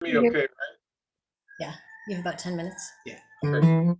Me okay, right? Yeah, you have about 10 minutes. Yeah. Okay.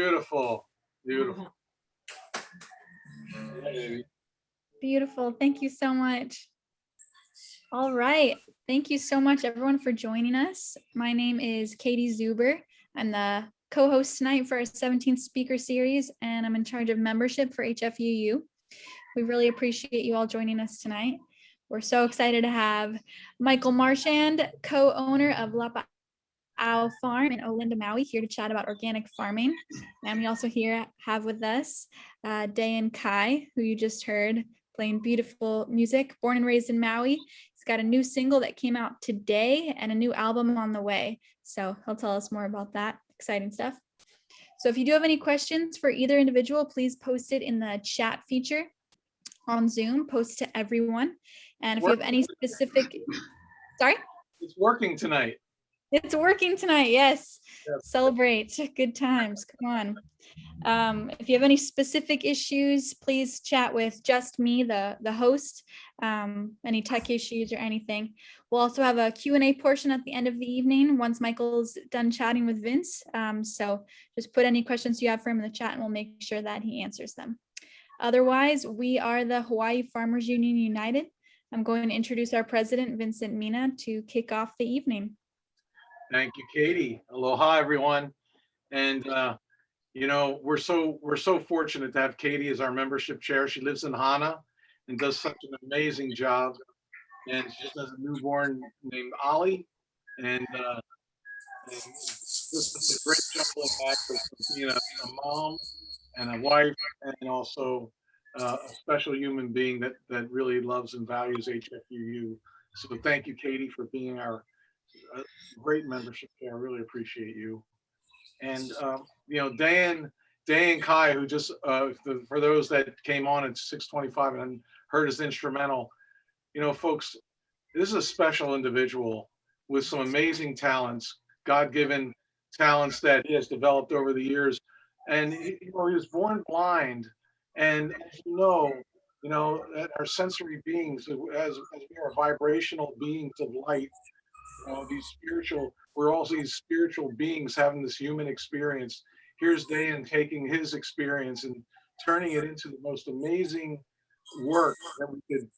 Beautiful. Beautiful. Beautiful. Thank you so much. All right. Thank you so much, everyone, for joining us. My name is Katie Zuber. I'm the co-host tonight for our 17th speaker series, and I'm in charge of membership for HFUU. We really appreciate you all joining us tonight. We're so excited to have Michael Marchand, co-owner of Lapa'au Farm in Olinda, Maui, here to chat about organic farming. And we also have with us Dayan Kai, who you just heard playing beautiful music, born and raised in Maui. He's got a new single that came out today and a new album on the way. So he'll tell us more about that exciting stuff. So if you do have any questions for either individual, please post it in the chat feature on Zoom, post to everyone. And if you have any specific, sorry? It's working tonight. It's working tonight, yes. Yes. Celebrate, good times, come on. If you have any specific issues, please chat with just me, the host, any tech issues or anything. We'll also have a Q&A portion at the end of the evening once Michael's done chatting with Vince. So just put any questions you have for him in the chat and we'll make sure that he answers them. Otherwise, we are the Hawaii Farmers Union United. I'm going to introduce our president, Vincent Mina, to kick off the evening. Thank you, Katie. Aloha, everyone. And you know, we're so fortunate to have Katie as our membership chair. She lives in Hana and does such an amazing job. And she just has a newborn named Ollie, and just does a great job of act of being a mom and a wife, and also a special human being that really loves and values HFUU. So thank you, Katie, for being our great membership chair. I really appreciate you. And you know, Dayan Kai, who just for those that came on at 6:25 and heard his instrumental, you know, folks, this is a special individual with some amazing talents, God-given talents that he has developed over the years. And you know, he was born blind, and as you know, that our sensory beings, as we are vibrational beings of light, you know, we're also these spiritual beings having this human experience. Here's Dayan taking his experience and turning it into the most amazing work that we could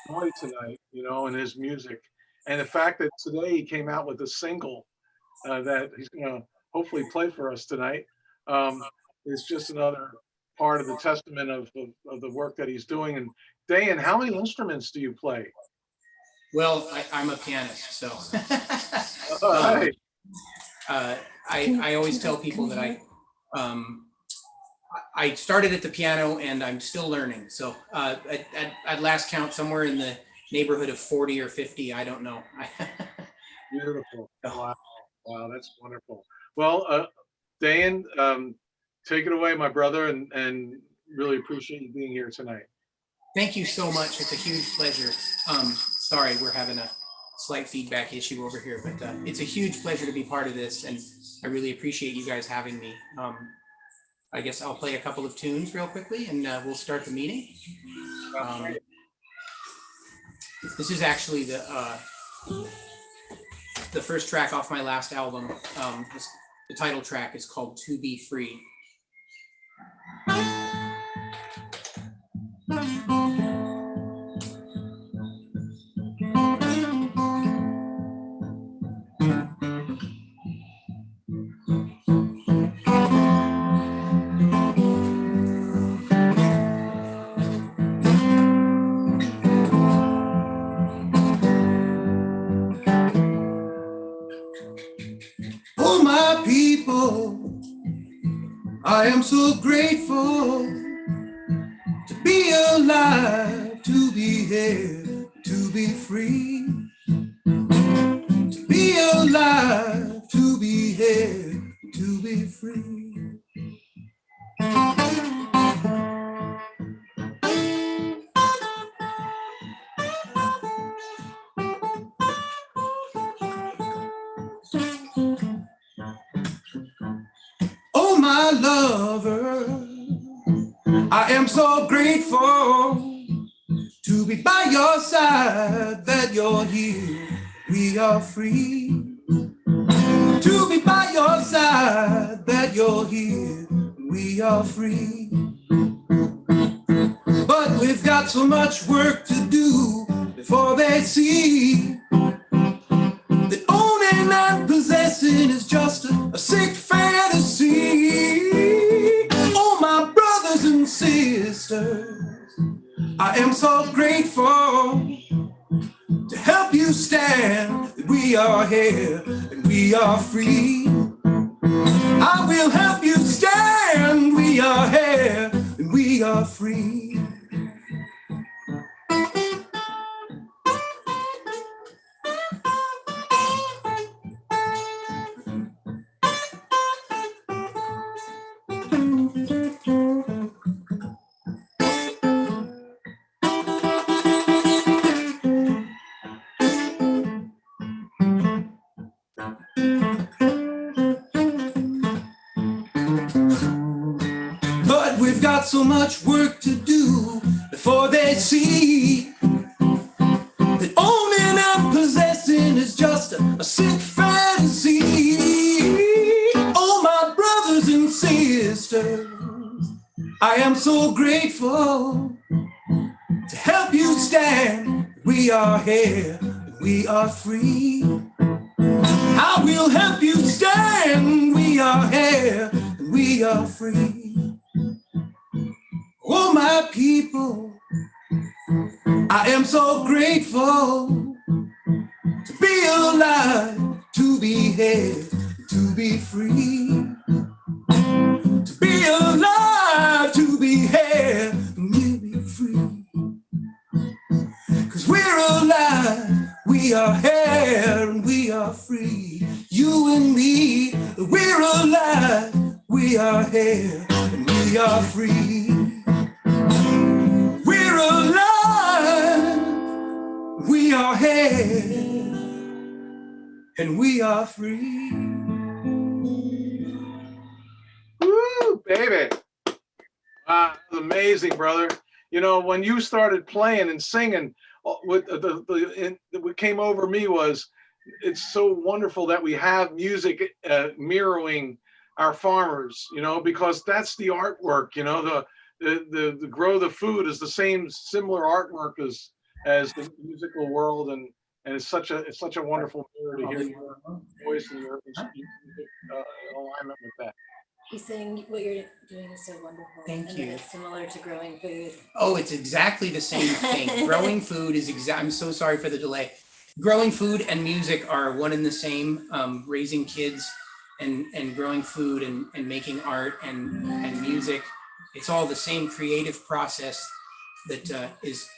enjoy tonight, you know, in his music. And the fact that today he came out with a single that he's going to hopefully play for us tonight is just another part of the testament of the work that he's doing. And Dayan, how many instruments do you play? Well, I'm a pianist, so Right. I always tell people that I started at the piano and I'm still learning. So at last count, somewhere in the neighborhood of 40 or 50, I don't know. Beautiful. Wow, that's wonderful. Well, Dayan, take it away, my brother, and really appreciate you being here tonight. Thank you so much. It's a huge pleasure. Sorry, we're having a slight feedback issue over here, but it's a huge pleasure to be part of this, and I really appreciate you guys having me. I guess I'll play a couple of tunes real quickly, and we'll start the meeting. This is actually the first track off my last album. The title track is called "To Be Free." Oh, my people, I am so grateful to be alive, to be here, to be free. To be alive, to be here, to be free. Oh, my lover, I am so grateful to be by your side, that you're here, we are free. To be by your side, that you're here, and we are free. But we've got so much work to do before they see that owning and possessing is just a sick fantasy. Oh, my brothers and sisters, I am so grateful to help you stand that we are here and we are free. I will help you stand, we are here and we are free. But we've got so much work to do before they see that owning and possessing is just a sick fantasy. Oh, my brothers and sisters, I am so grateful to help you stand. We are here, we are free. I will help you stand. We are here, we are free. Oh, my people, I am so grateful to be alive, to be here, to be free. To be alive, to be here, and we'll be free. 'Cause we're alive, we are here, and we are free. You and me, we're alive, we are here, and we are free. We're alive, we are here, and we are free. Woo, baby. Wow, that was amazing, brother. You know, when you started playing and singing, what came over me was, it's so wonderful that we have music mirroring our farmers, you know, because that's the artwork, you know, the grow the food is the same similar artwork as the musical world, and it's such a wonderful mirror to hear your voice and your alignment with that. He's saying what you're doing is so wonderful. Thank and you. that it's similar to growing food. Oh, it's exactly the same thing. Growing food is I'm so sorry for the delay. Growing food and music are one and the same. Raising kids and growing food and making art and music. It's all the same creative process that is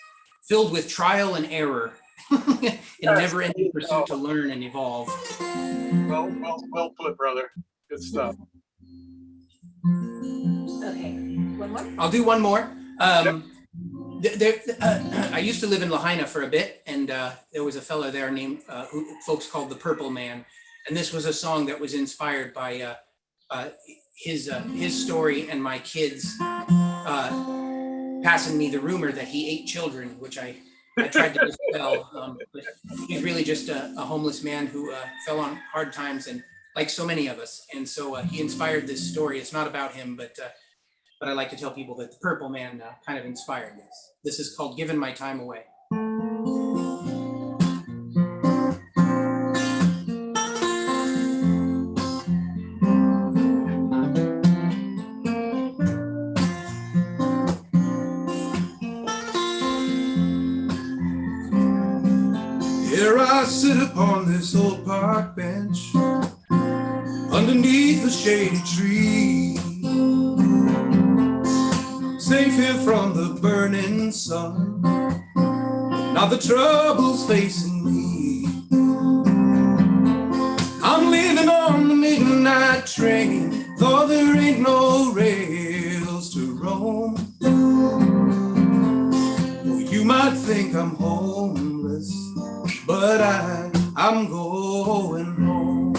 filled with trial and error in a never-ending pursuit to learn and evolve. Well put, brother. Good stuff. Okay, one more? I'll do one more. I used to live in Lahaina for a bit, and there was a fellow there named who folks called the Purple Man, and this was a song that was inspired by his story and my kids passing me the rumor that he ate children, which I tried to dispel. But he's really just a homeless man who fell on hard times, and like so many of us. And so he inspired this story. It's not about him, but I like to tell people that the Purple Man kind of inspired this. This is called Giving My Time Away. Here I sit upon this old park bench underneath a shady tree, safe here from the burning sun, not the troubles facing me. I'm leaving on the midnight train, though there ain't no rails to roam. Well, you might think I'm homeless, but I'm going home.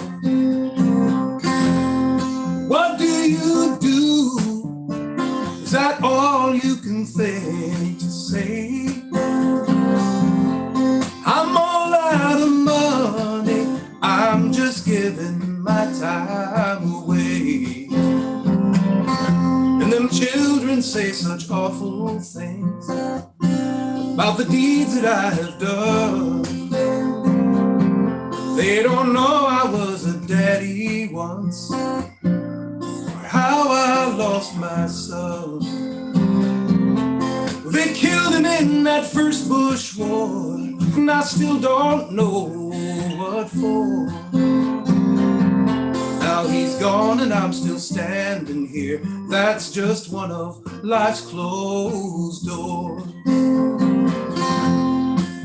What do you do? Is that all you can think to say? I'm all out of money, I'm just giving my time away. say such awful things about the deeds that I have done. They don't know I was a daddy once, or how I lost my son. They killed him in that first Bush war, and I still don't know what for. Now he's gone and I'm still standing here. That's just one of life's closed doors.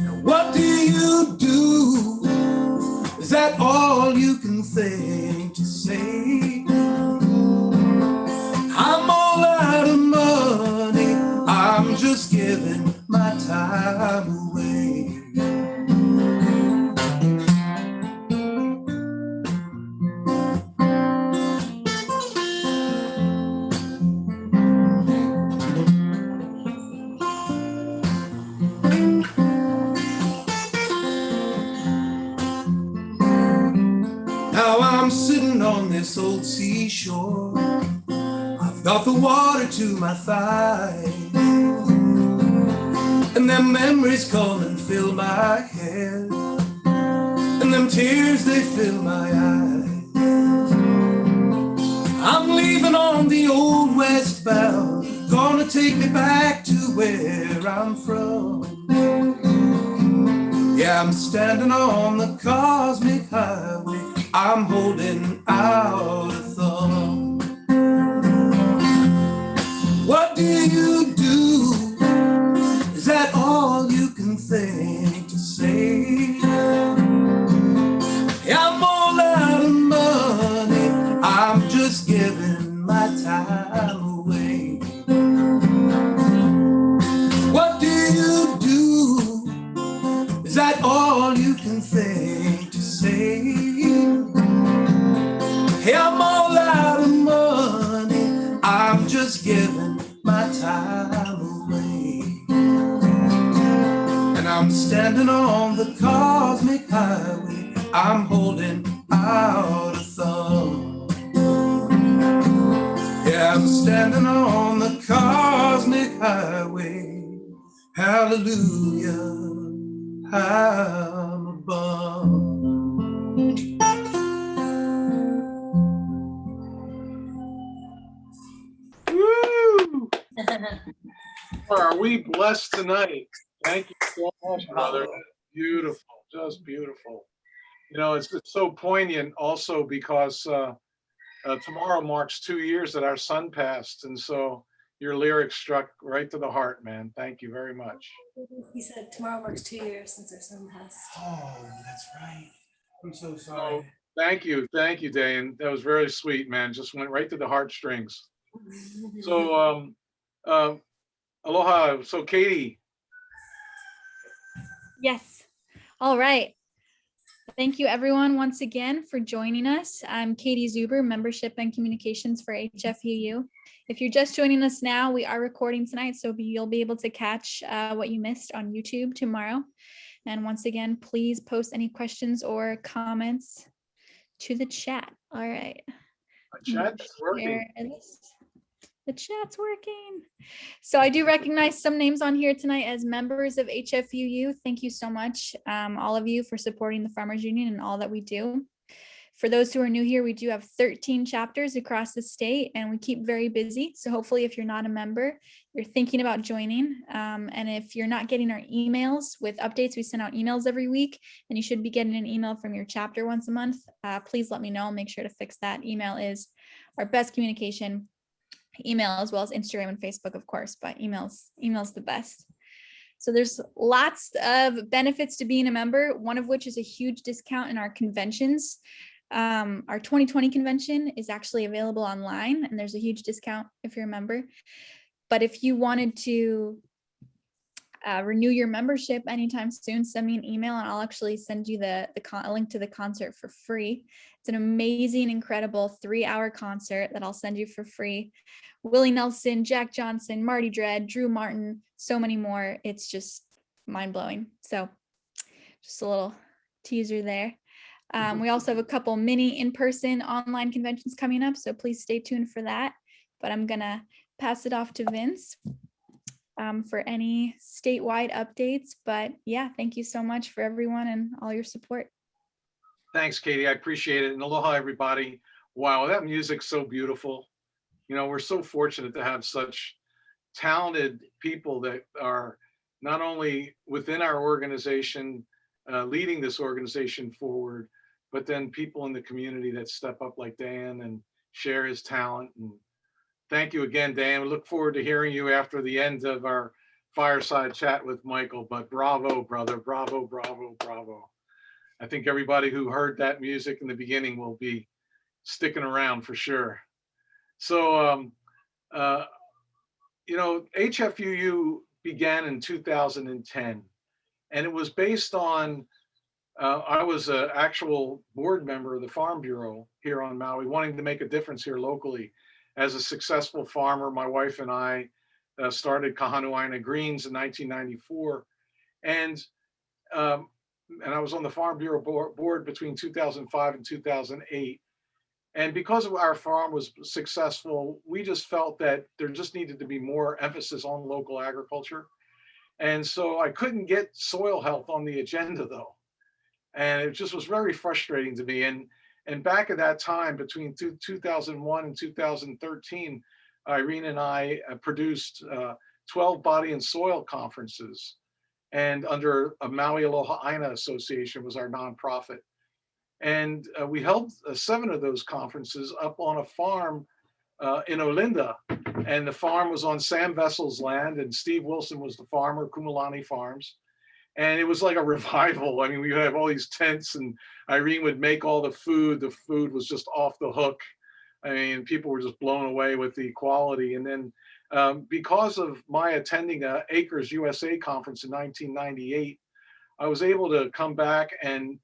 Now what do you do? Is that all you can think to say? I'm all out of money, I'm just giving my time away. Now I'm sitting on this old seashore, I've got the water to my thighs, and them memories come and fill my head, and them tears they fill my eyes. I'm leaving on the old westbound, gonna take me back to where I'm from. Yeah, I'm standing on the cosmic highway, I'm holding out a thumb. What do you do? Is that all you can think to say? Yeah, I'm all out of money, I'm just giving my time away. What do you do? Is that all you can think to say? Hey, I'm all out of money, I'm just giving my time away. And I'm standing on the cosmic highway, I'm holding out a thumb. Yeah, I'm standing on the cosmic highway, hallelujah, I'm a bum. Woo! Are we blessed tonight? Thank you so much, brother. Beautiful, just beautiful. You know, it's so poignant also because tomorrow marks 2 years that our son passed. And so your lyrics struck right to the heart, man. Thank you very much. He said tomorrow marks 2 years since our son passed. Oh, that's right. I'm so So sorry. thank you, Dayan. That was very sweet, man. Just went right to the heartstrings. So, aloha. So, Katie. Yes. All right. Thank you everyone once again for joining us. I'm Katie Zuber, Membership and Communications for HFUU. If you're just joining us now, we are recording tonight, so you'll be able to catch what you missed on YouTube tomorrow. And once again, please post any questions or comments to the chat. All right. My chat's working. Share this. The chat's working. So I do recognize some names on here tonight as members of HFUU. Thank you so much, all of you, for supporting the Farmers Union and all that we do. For those who are new here, we do have 13 chapters across the state and we keep very busy. So hopefully if you're not a member, you're thinking about joining. And if you're not getting our emails with updates, we send out emails every week and you should be getting an email from your chapter once a month. Please let me know. I'll make sure to fix that. Email is our best communication. Email as well as Instagram and Facebook, of course, but email's the best. So there's lots of benefits to being a member, one of which is a huge discount in our conventions. Our 2020 convention is actually available online and there's a huge discount if you're a member. But if you wanted to renew your membership anytime soon, send me an email and I'll actually send you a link to the concert for free. It's an amazing, incredible 3-hour concert that I'll send you for free. Willie Nelson, Jack Johnson, Marty Dredd, Drew Martin, so many more. It's just mind-blowing. So just a little teaser there. We also have a couple mini in-person online conventions coming up, so please stay tuned for that. But I'm gonna pass it off to Vince for any statewide updates. But yeah, thank you so much for everyone and all your support. Thanks, Katie. I appreciate it. And aloha, everybody. Wow, that music's so beautiful. You know, we're so fortunate to have such talented people that are not only within our organization, leading this organization forward, but then people in the community that step up like Dan and share his talent. And thank you again, Dan. We look forward to hearing you after the end of our fireside chat with Michael. But bravo, brother. Bravo, bravo, bravo. I think everybody who heard that music in the beginning will be sticking around for sure. So, you know, HFUU began in 2010, and it was based on, I was an actual board member of the Farm Bureau here on Maui, wanting to make a difference here locally. As a successful farmer, my wife and I started Kahanuaina Greens in 1994, and I was on the Farm Bureau board between 2005 and 2008. And because of our farm was successful, we just felt that there just needed to be more emphasis on local agriculture. And so I couldn't get soil health on the agenda though. And it just was very frustrating to me. And back at that time, between 2001 and 2013, Irene and I produced 12 body and soil conferences. And under a Maui Aloha Aina Association was our nonprofit. And we held 7 of those conferences up on a farm in Olinda. And the farm was on Sam Vessel's land, and Steve Wilson was the farmer, Kumalani Farms. And it was like a revival. I mean, we have all these tents, and Irene would make all the food. The food was just off the hook. I mean, people were just blown away with the quality. And then because of my attending a Acres USA conference in 1998, I was able to come back and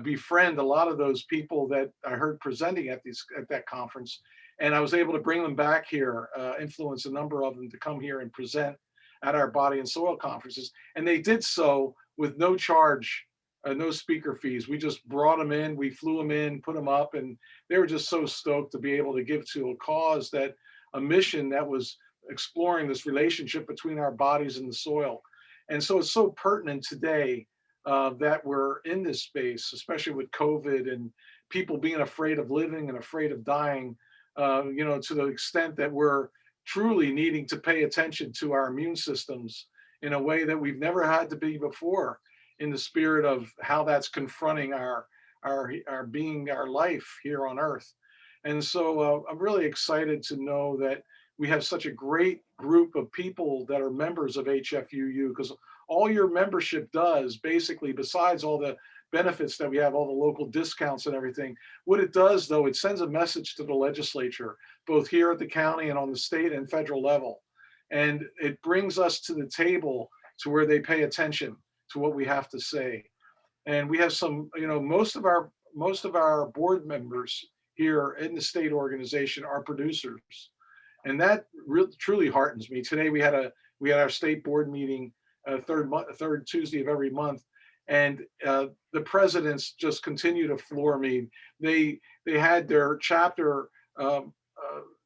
befriend a lot of those people that I heard presenting at that conference. And I was able to bring them back here, influence a number of them to come here and present at our body and soil conferences. And they did so with no charge, no speaker fees. We just brought them in, we flew them in, put them up, and they were just so stoked to be able to give to a cause, that a mission that was exploring this relationship between our bodies and the soil. And so it's so pertinent today that we're in this space, especially with COVID and people being afraid of living and afraid of dying, you know, to the extent that we're truly needing to pay attention to our immune systems in a way that we've never had to be before, in the spirit of how that's confronting our being, our life here on Earth. And so I'm really excited to know that we have such a great group of people that are members of HFUU, because all your membership does, basically, besides all the benefits that we have, all the local discounts and everything, what it does though, it sends a message to the legislature, both here at the county and on the state and federal level. And it brings us to the table to where they pay attention to what we have to say. And we have some, you know, most of our board members here in the state organization are producers. And that really truly heartens me. Today we had our state board meeting, third Tuesday of every month, and the presidents just continue to floor me. They had their chapter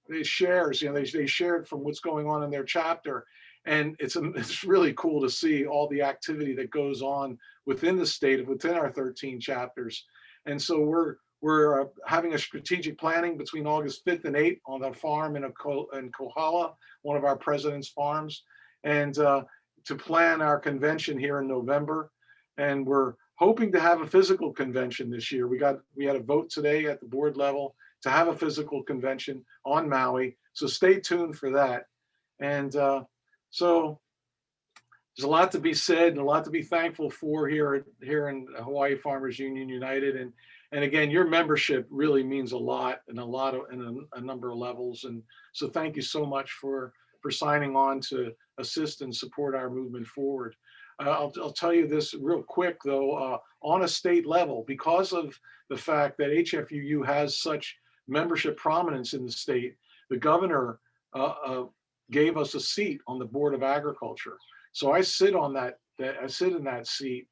they shares, you know, they shared from what's going on in their chapter, and it's really cool to see all the activity that goes on within the state, within our 13 chapters. And so we're having a strategic planning between August 5th and 8th on a farm in Kohala, one of our president's farms, and to plan our convention here in November. And we're hoping to have a physical convention this year. We had a vote today at the board level to have a physical convention on Maui. So stay tuned for that. And so there's a lot to be said and a lot to be thankful for here in Hawaii Farmers Union United. And again, your membership really means a lot in a number of levels. And so thank you so much for signing on to assist and support our movement forward. I'll tell you this real quick though, on a state level, because of the fact that HFUU has such membership prominence in the state, the governor gave us a seat on the Board of Agriculture. So I sit on I sit in that seat,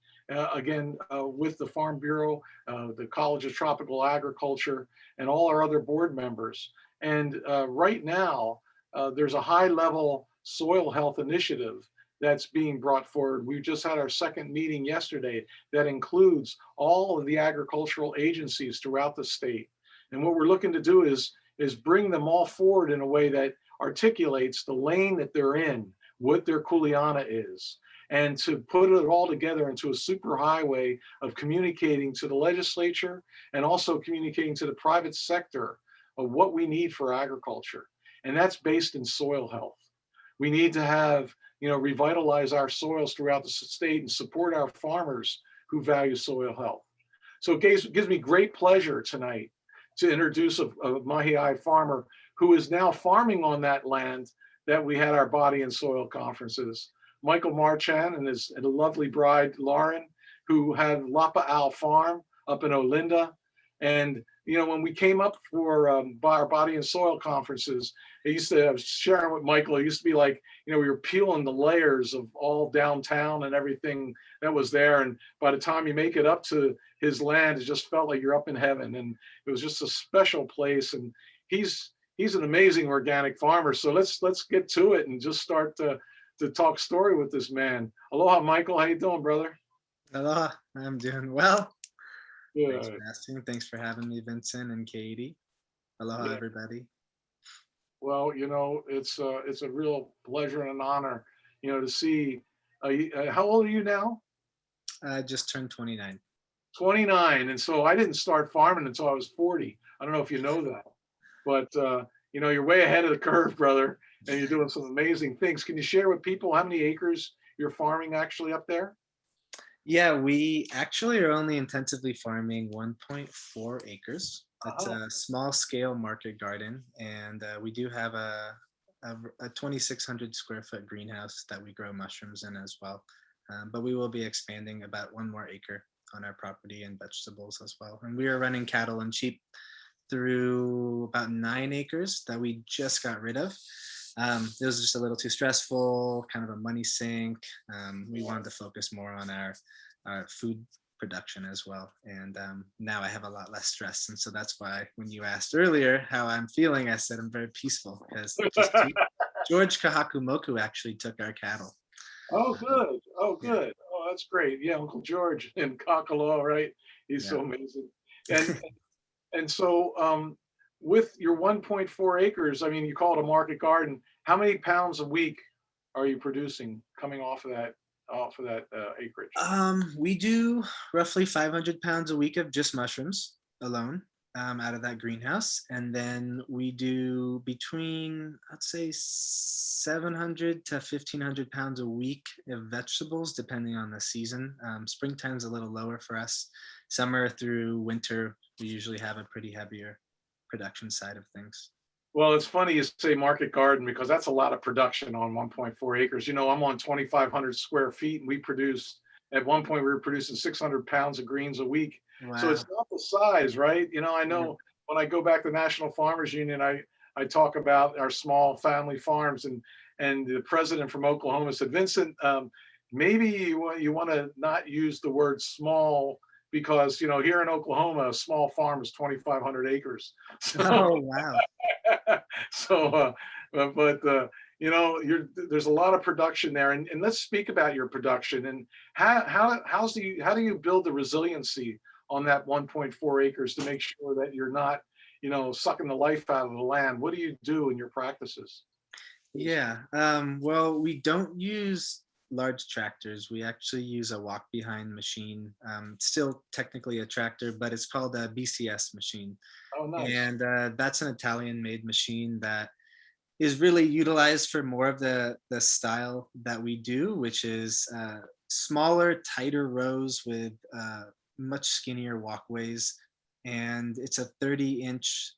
again, with the Farm Bureau, the College of Tropical Agriculture, and all our other board members. And right now, there's a high level soil health initiative that's being brought forward. We just had our second meeting yesterday that includes all of the agricultural agencies throughout the state. And what we're looking to do is bring them all forward in a way that articulates the lane that they're in, what their kuleana is, and to put it all together into a super highway of communicating to the legislature and also communicating to the private sector of what we need for agriculture. And that's based in soil health. We need to have, revitalize our soils throughout the state and support our farmers who value soil health. So it gives me great pleasure tonight to introduce a Maui farmer who is now farming on that land that we had our body and soil conferences. Michael Marchand and his lovely bride, Lauren, who had Lapa'au Farm up in Olinda. And, when we came up for our body and soil conferences, I was sharing with Michael, it used to be like, we were peeling the layers of all downtown and everything that was there. And by the time you make it up to his land, it just felt like you're up in heaven. And it was just a special place. And he's an amazing organic farmer. So let's get to it and just start to talk story with this man. Aloha, Michael. How you doing, brother? Aloha. I'm doing well. Good. Thanks for asking. Thanks for having me, Vincent and Katie. Aloha, everybody. Well, it's a real pleasure and an honor, to see. How old are you now? I just turned 29. 29, and so I didn't start farming until I was 40. I don't know if you know that, but you're way ahead of the curve, brother, and you're doing some amazing things. Can you share with people how many acres you're farming actually up there? Yeah, we actually are only intensively farming 1.4 acres. It's a small scale market garden, and we do have a 2,600 square foot greenhouse that we grow mushrooms in as well. But we will be expanding about 1 more acre on our property and vegetables as well. And we are running cattle and sheep through about 9 acres that we just got rid of. It was just a little too stressful, kind of a money sink. We wanted to focus more on our food production as well. And now I have a lot less stress. And so that's why when you asked earlier how I'm feeling, I said I'm very peaceful because George Kahakumoku actually took our cattle. Oh, good. Oh, good. Oh, that's great. Yeah, Uncle George in Kakaloa, right? He's so amazing. And so with your 1.4 acres, I mean, you call it a market garden. How many pounds a week are you producing coming off of that acreage? We do roughly 500 pounds a week of just mushrooms alone out of that greenhouse. And then we do between, I'd say 700 to 1,500 pounds a week of vegetables, depending on the season. Springtime's a little lower for us. Summer through winter, we usually have a pretty heavier production side of things. Well, it's funny you say market garden because that's a lot of production on 1.4 acres. I'm on 2,500 square feet, and at one point we were producing 600 pounds of greens a week. Wow. So it's not the size, right? I know when I go back to National Farmers Union, I talk about our small family farms, and the president from Oklahoma said, Vincent, maybe you want to not use the word small, because here in Oklahoma, a small farm is 2,500 acres. So, oh wow! So, there's a lot of production there, and let's speak about your production and how do you build the resiliency on that 1.4 acres to make sure that you're not sucking the life out of the land. What do you do in your practices? Yeah, well, we don't use large tractors. We actually use a walk behind machine, still technically a tractor, but it's called a BCS machine. Oh, nice. And that's an Italian made machine that is really utilized for more of the style that we do, which is smaller, tighter rows with much skinnier walkways. And it's a 30-inch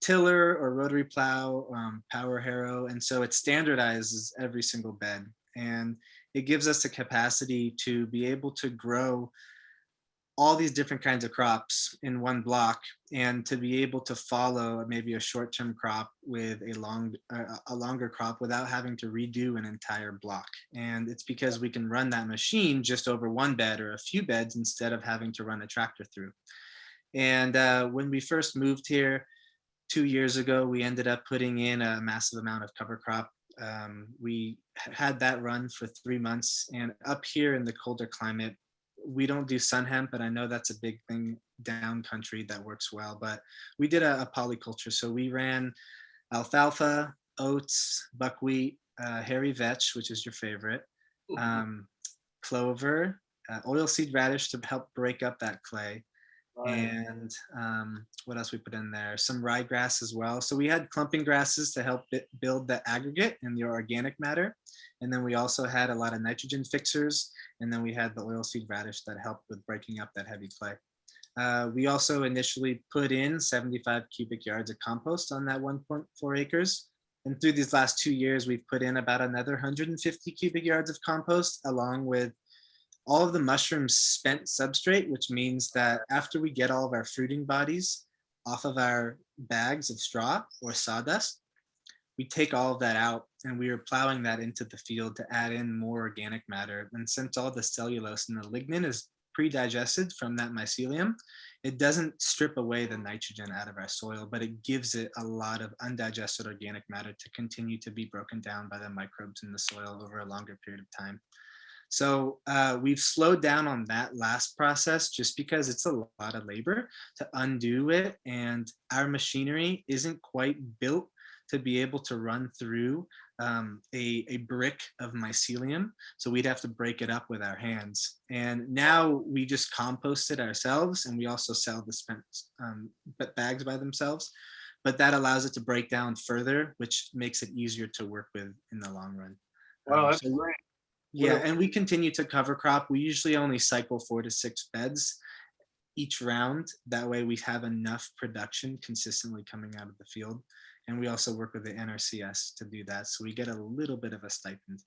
tiller or rotary plow, power harrow. And so it standardizes every single bed. And it gives us the capacity to be able to grow all these different kinds of crops in one block, and to be able to follow maybe a short-term crop with a longer crop without having to redo an entire block. And it's because we can run that machine just over one bed or a few beds instead of having to run a tractor through. And when we first moved here 2 years ago, we ended up putting in a massive amount of cover crop. We had that run for 3 months, and up here in the colder climate, we don't do sun hemp, but I know that's a big thing down country that works well. But we did a polyculture, so we ran alfalfa, oats, buckwheat, hairy vetch, which is your favorite, um, clover, oilseed radish to help break up that clay, Right. and what else we put in there? Some ryegrass as well. So we had clumping grasses to help build the aggregate and the organic matter. And then we also had a lot of nitrogen fixers. And then we had the oilseed radish that helped with breaking up that heavy clay. We also initially put in 75 cubic yards of compost on that 1.4 acres. And through these last 2 years, we've put in about another 150 cubic yards of compost, along with all of the mushrooms spent substrate, which means that after we get all of our fruiting bodies off of our bags of straw or sawdust, we take all of that out and we are plowing that into the field to add in more organic matter. And since all the cellulose and the lignin is pre-digested from that mycelium, it doesn't strip away the nitrogen out of our soil, but it gives it a lot of undigested organic matter to continue to be broken down by the microbes in the soil over a longer period of time. So we've slowed down on that last process just because it's a lot of labor to undo it. And our machinery isn't quite built to be able to run through a brick of mycelium. So we'd have to break it up with our hands. And now we just compost it ourselves, and we also sell the spent bags by themselves. But that allows it to break down further, which makes it easier to work with in the long run. Wow, that's So great. yeah, and we continue to cover crop. We usually only cycle 4 to 6 beds each round. That way we have enough production consistently coming out of the field. And we also work with the NRCS to do that. So we get a little bit of a stipend.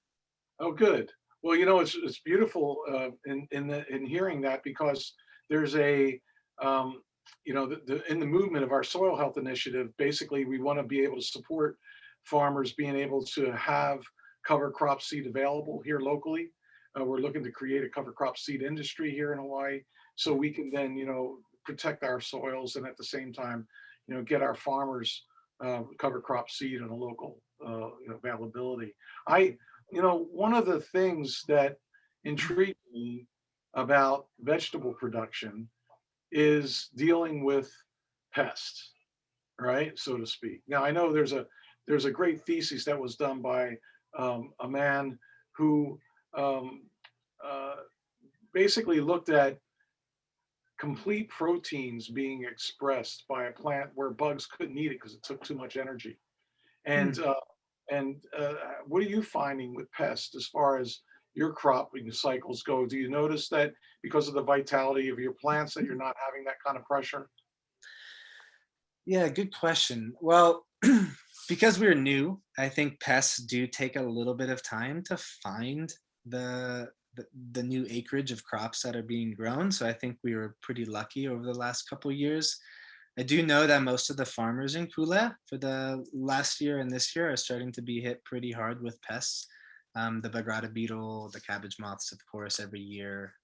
Oh, good. Well, it's beautiful in hearing that, because there's a in the movement of our soil health initiative. Basically, we want to be able to support farmers being able to have cover crop seed available here locally. We're looking to create a cover crop seed industry here in Hawaii, so we can then protect our soils, and at the same time get our farmers cover crop seed and a local availability. One of the things that intrigued me about vegetable production is dealing with pests, right, so to speak. Now I know there's a great thesis that was done by a man who uh, basically looked at complete proteins being expressed by a plant where bugs couldn't eat it because it took too much energy. And what are you finding with pests as far as your cropping cycles go? Do you notice that because of the vitality of your plants that you're not having that kind of pressure? Yeah, good question. Well, because we're new, I think pests do take a little bit of time to find the, the new acreage of crops that are being grown. So I think we were pretty lucky over the last couple of years. I do know that most of the farmers in Kula for the last year and this year are starting to be hit pretty hard with pests. The bagrata beetle, the cabbage moths, of course, every year,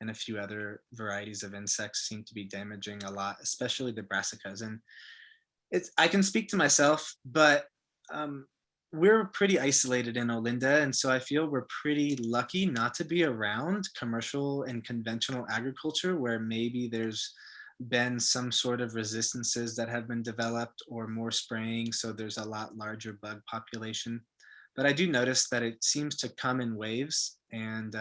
and a few other varieties of insects seem to be damaging a lot, especially the brassicas. And I can speak to myself, but we're pretty isolated in Olinda, and so I feel we're pretty lucky not to be around commercial and conventional agriculture where maybe there's been some sort of resistances that have been developed or more spraying, so there's a lot larger bug population. But I do notice that it seems to come in waves, and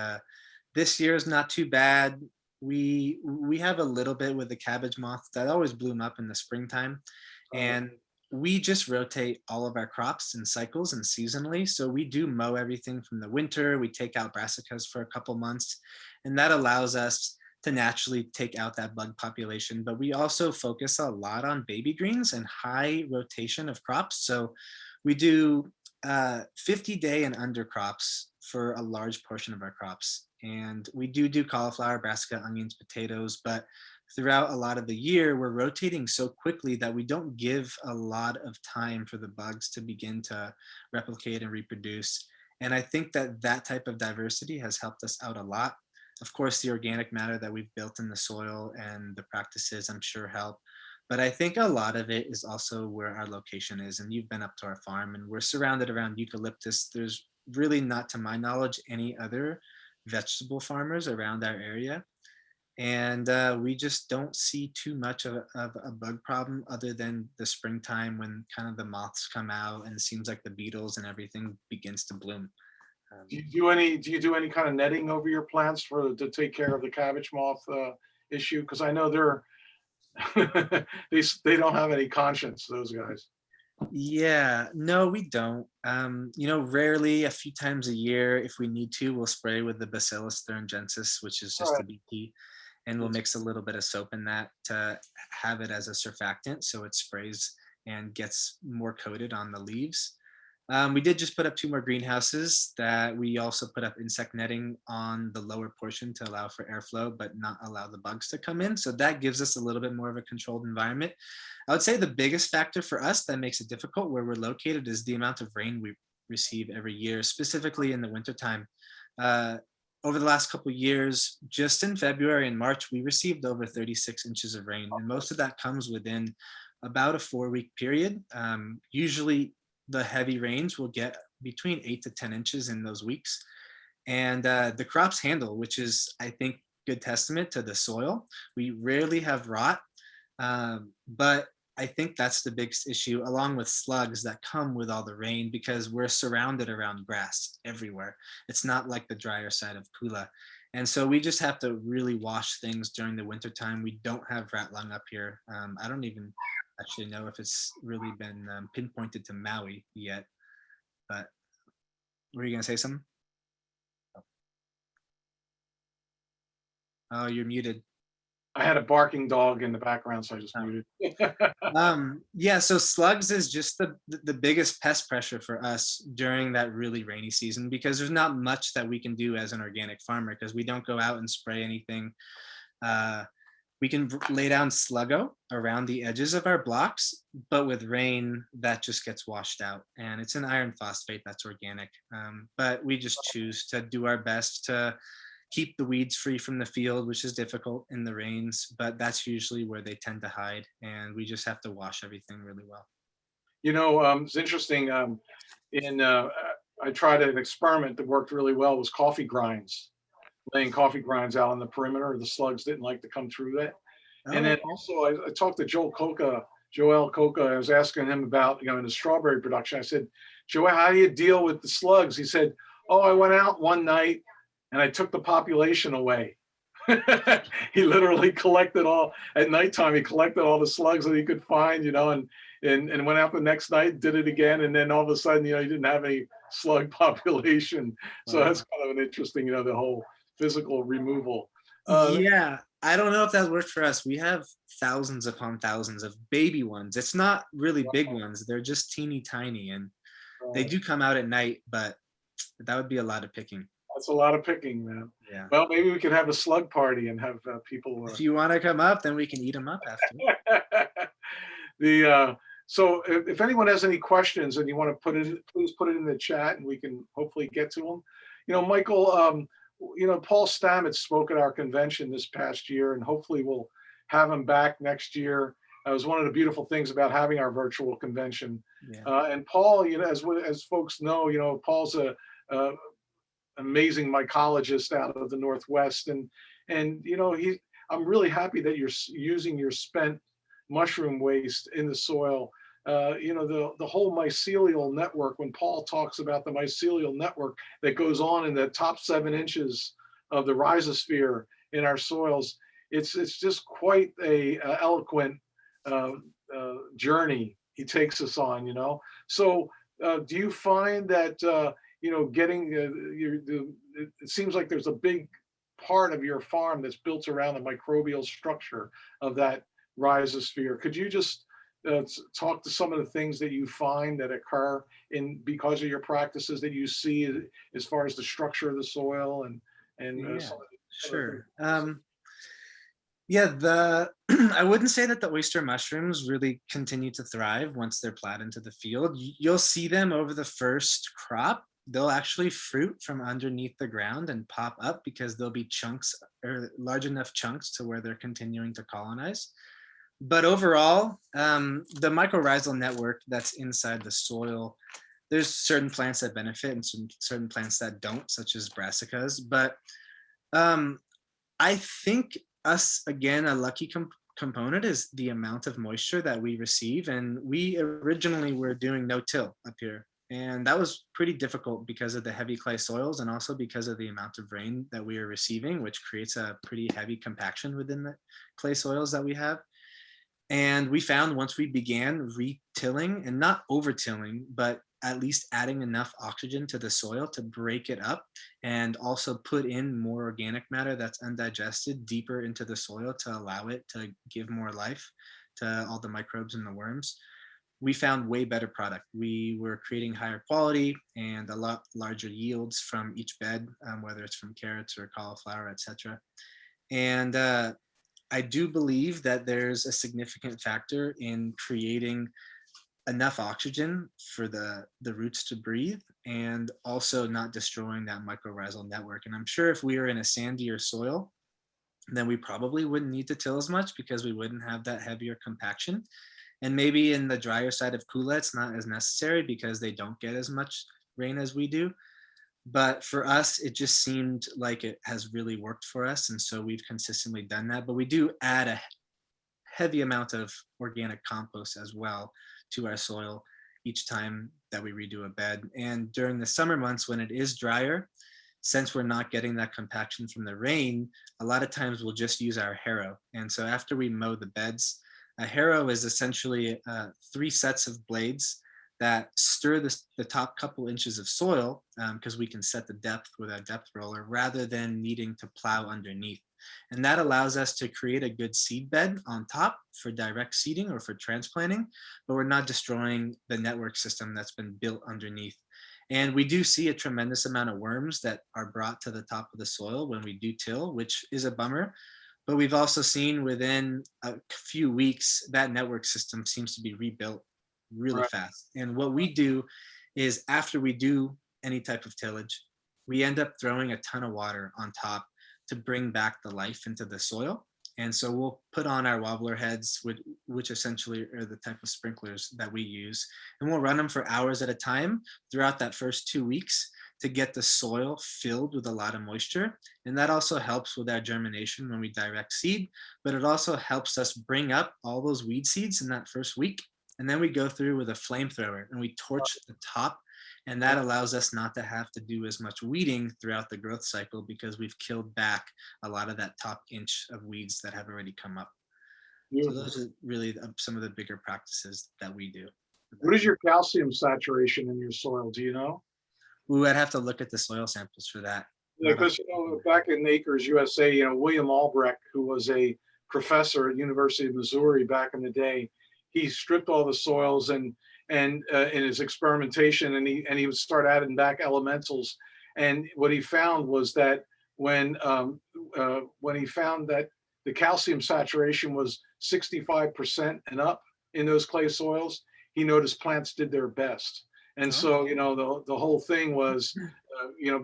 this year is not too bad. We have a little bit with the cabbage moths that always bloom up in the springtime, and we just rotate all of our crops in cycles and seasonally. So we do mow everything from the winter. We take out brassicas for a couple months, and that allows us to naturally take out that bug population. But we also focus a lot on baby greens and high rotation of crops. So we do 50-day and under crops for a large portion of our crops. And we do cauliflower, brassica, onions, potatoes, but throughout a lot of the year, we're rotating so quickly that we don't give a lot of time for the bugs to begin to replicate and reproduce. And I think that that type of diversity has helped us out a lot. Of course, the organic matter that we've built in the soil and the practices, I'm sure, help. But I think a lot of it is also where our location is. And you've been up to our farm, and we're surrounded around eucalyptus. There's really not, to my knowledge, any other vegetable farmers around our area. And we just don't see too much of a bug problem other than the springtime when kind of the moths come out and it seems like the beetles and everything begins to bloom. Do you do any kind of netting over your plants to take care of the cabbage moth issue? Because I know they're they don't have any conscience, those guys. Yeah, no, we don't. Rarely, a few times a year, if we need to, we'll spray with the Bacillus thuringiensis, which is All just right. a BT, and we'll mix a little bit of soap in that to have it as a surfactant, so it sprays and gets more coated on the leaves. We did just put up 2 more greenhouses that we also put up insect netting on the lower portion to allow for airflow, but not allow the bugs to come in. So that gives us a little bit more of a controlled environment. I would say the biggest factor for us that makes it difficult where we're located is the amount of rain we receive every year, specifically in the wintertime. Over the last couple of years, just in February and March, we received over 36 inches of rain, and most of that comes within about a 4-week period. Usually the heavy rains will get between 8 to 10 inches in those weeks. And the crops handle, which is, I think, good testament to the soil. We rarely have rot, but I think that's the biggest issue, along with slugs that come with all the rain, because we're surrounded around grass everywhere. It's not like the drier side of Kula. And so we just have to really wash things during the wintertime. We don't have rat lung up here. I don't even actually know if it's really been pinpointed to Maui yet, but were you gonna say something? Oh, you're muted. I had a barking dog in the background, so I just muted. Yeah, so slugs is just the biggest pest pressure for us during that really rainy season, because there's not much that we can do as an organic farmer because we don't go out and spray anything. We can lay down sluggo around the edges of our blocks, but with rain, that just gets washed out. And it's an iron phosphate that's organic. But we just choose to do our best to keep the weeds free from the field, which is difficult in the rains, but that's usually where they tend to hide. And we just have to wash everything really well. It's interesting. I tried an experiment that worked really well, was coffee grinds. Laying coffee grinds out on the perimeter. The slugs didn't like to come through that. And then also I talked to Joel Coca. I was asking him about, in the strawberry production. I said, Joel, how do you deal with the slugs? He said, oh, I went out one night and I took the population away. He literally collected at nighttime, he collected all the slugs that he could find, and went out the next night, did it again. And then all of a sudden, he didn't have any slug population. So that's kind of an interesting, the whole physical removal. Yeah, I don't know if that worked for us. We have thousands upon thousands of baby ones. It's not really big ones. They're just teeny tiny, and they do come out at night, but that would be a lot of picking. That's a lot of picking, man. Yeah. Well, maybe we could have a slug party and have people. If you want to come up, then we can eat them up after. So if anyone has any questions and you want to please put it in the chat and we can hopefully get to them. Michael, Paul Stamets spoke at our convention this past year, and hopefully we'll have him back next year. That was one of the beautiful things about having our virtual convention. Yeah. And Paul, as folks know, Paul's a amazing mycologist out of the Northwest, and I'm really happy that you're using your spent mushroom waste in the soil. The whole mycelial network, when Paul talks about the mycelial network that goes on in the top 7 inches of the rhizosphere in our soils, it's just quite a eloquent journey he takes us on. So do you find that getting it seems like there's a big part of your farm that's built around the microbial structure of that rhizosphere? Could you just talk to some of the things that you find that occur because of your practices that you see as far as the structure of the soil and sure. I wouldn't say that the oyster mushrooms really continue to thrive once they're plowed into the field. You'll see them over the first crop. They'll actually fruit from underneath the ground and pop up because there'll be chunks or large enough chunks to where they're continuing to colonize. But overall, the mycorrhizal network that's inside the soil, there's certain plants that benefit and certain plants that don't, such as brassicas. But um, I think us, again, a lucky component is the amount of moisture that we receive. And we originally were doing no-till up here. And that was pretty difficult because of the heavy clay soils and also because of the amount of rain that we are receiving, which creates a pretty heavy compaction within the clay soils that we have. And we found once we began retilling and not over-tilling, but at least adding enough oxygen to the soil to break it up and also put in more organic matter that's undigested deeper into the soil to allow it to give more life to all the microbes and the worms, we found way better product. We were creating higher quality and a lot larger yields from each bed, whether it's from carrots or cauliflower, etc. And I do believe that there's a significant factor in creating enough oxygen for the roots to breathe and also not destroying that mycorrhizal network. And I'm sure if we were in a sandier soil, then we probably wouldn't need to till as much because we wouldn't have that heavier compaction. And maybe in the drier side of Kula, it's not as necessary because they don't get as much rain as we do. But for us, it just seemed like it has really worked for us. And so we've consistently done that. But we do add a heavy amount of organic compost as well to our soil each time that we redo a bed. And during the summer months when it is drier, since we're not getting that compaction from the rain, a lot of times we'll just use our harrow. And so after we mow the beds, a harrow is essentially 3 sets of blades that stir the top couple inches of soil because we can set the depth with our depth roller rather than needing to plow underneath. And that allows us to create a good seed bed on top for direct seeding or for transplanting, but we're not destroying the network system that's been built underneath. And we do see a tremendous amount of worms that are brought to the top of the soil when we do till, which is a bummer. But we've also seen within a few weeks that network system seems to be rebuilt really Right. fast. And what we do is after we do any type of tillage, we end up throwing a ton of water on top to bring back the life into the soil. And so we'll put on our wobbler heads, which essentially are the type of sprinklers that we use. And we'll run them for hours at a time throughout that first 2 weeks to get the soil filled with a lot of moisture. And that also helps with our germination when we direct seed, but it also helps us bring up all those weed seeds in that first week. And then we go through with a flamethrower and we torch the top. And that allows us not to have to do as much weeding throughout the growth cycle because we've killed back a lot of that top inch of weeds that have already come up. So those are really some of the bigger practices that we do. What is your calcium saturation in your soil? Do you know? Ooh, I'd have to look at the soil samples for that. Yeah, because back in Acres USA, William Albrecht, who was a professor at University of Missouri back in the day, he stripped all the soils and in his experimentation, and he would start adding back elementals. And what he found was that when he found that the calcium saturation was 65% and up in those clay soils, he noticed plants did their best. And so, the whole thing was,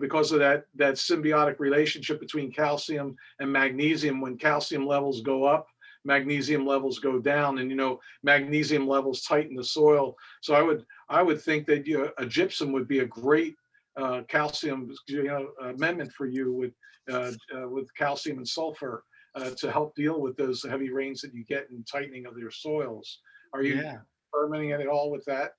because of that symbiotic relationship between calcium and magnesium. When calcium levels go up, magnesium levels go down, and magnesium levels tighten the soil. So I would think that a gypsum would be a great calcium amendment for you with calcium and sulfur to help deal with those heavy rains that you get and tightening of your soils. Are you experimenting at all with that?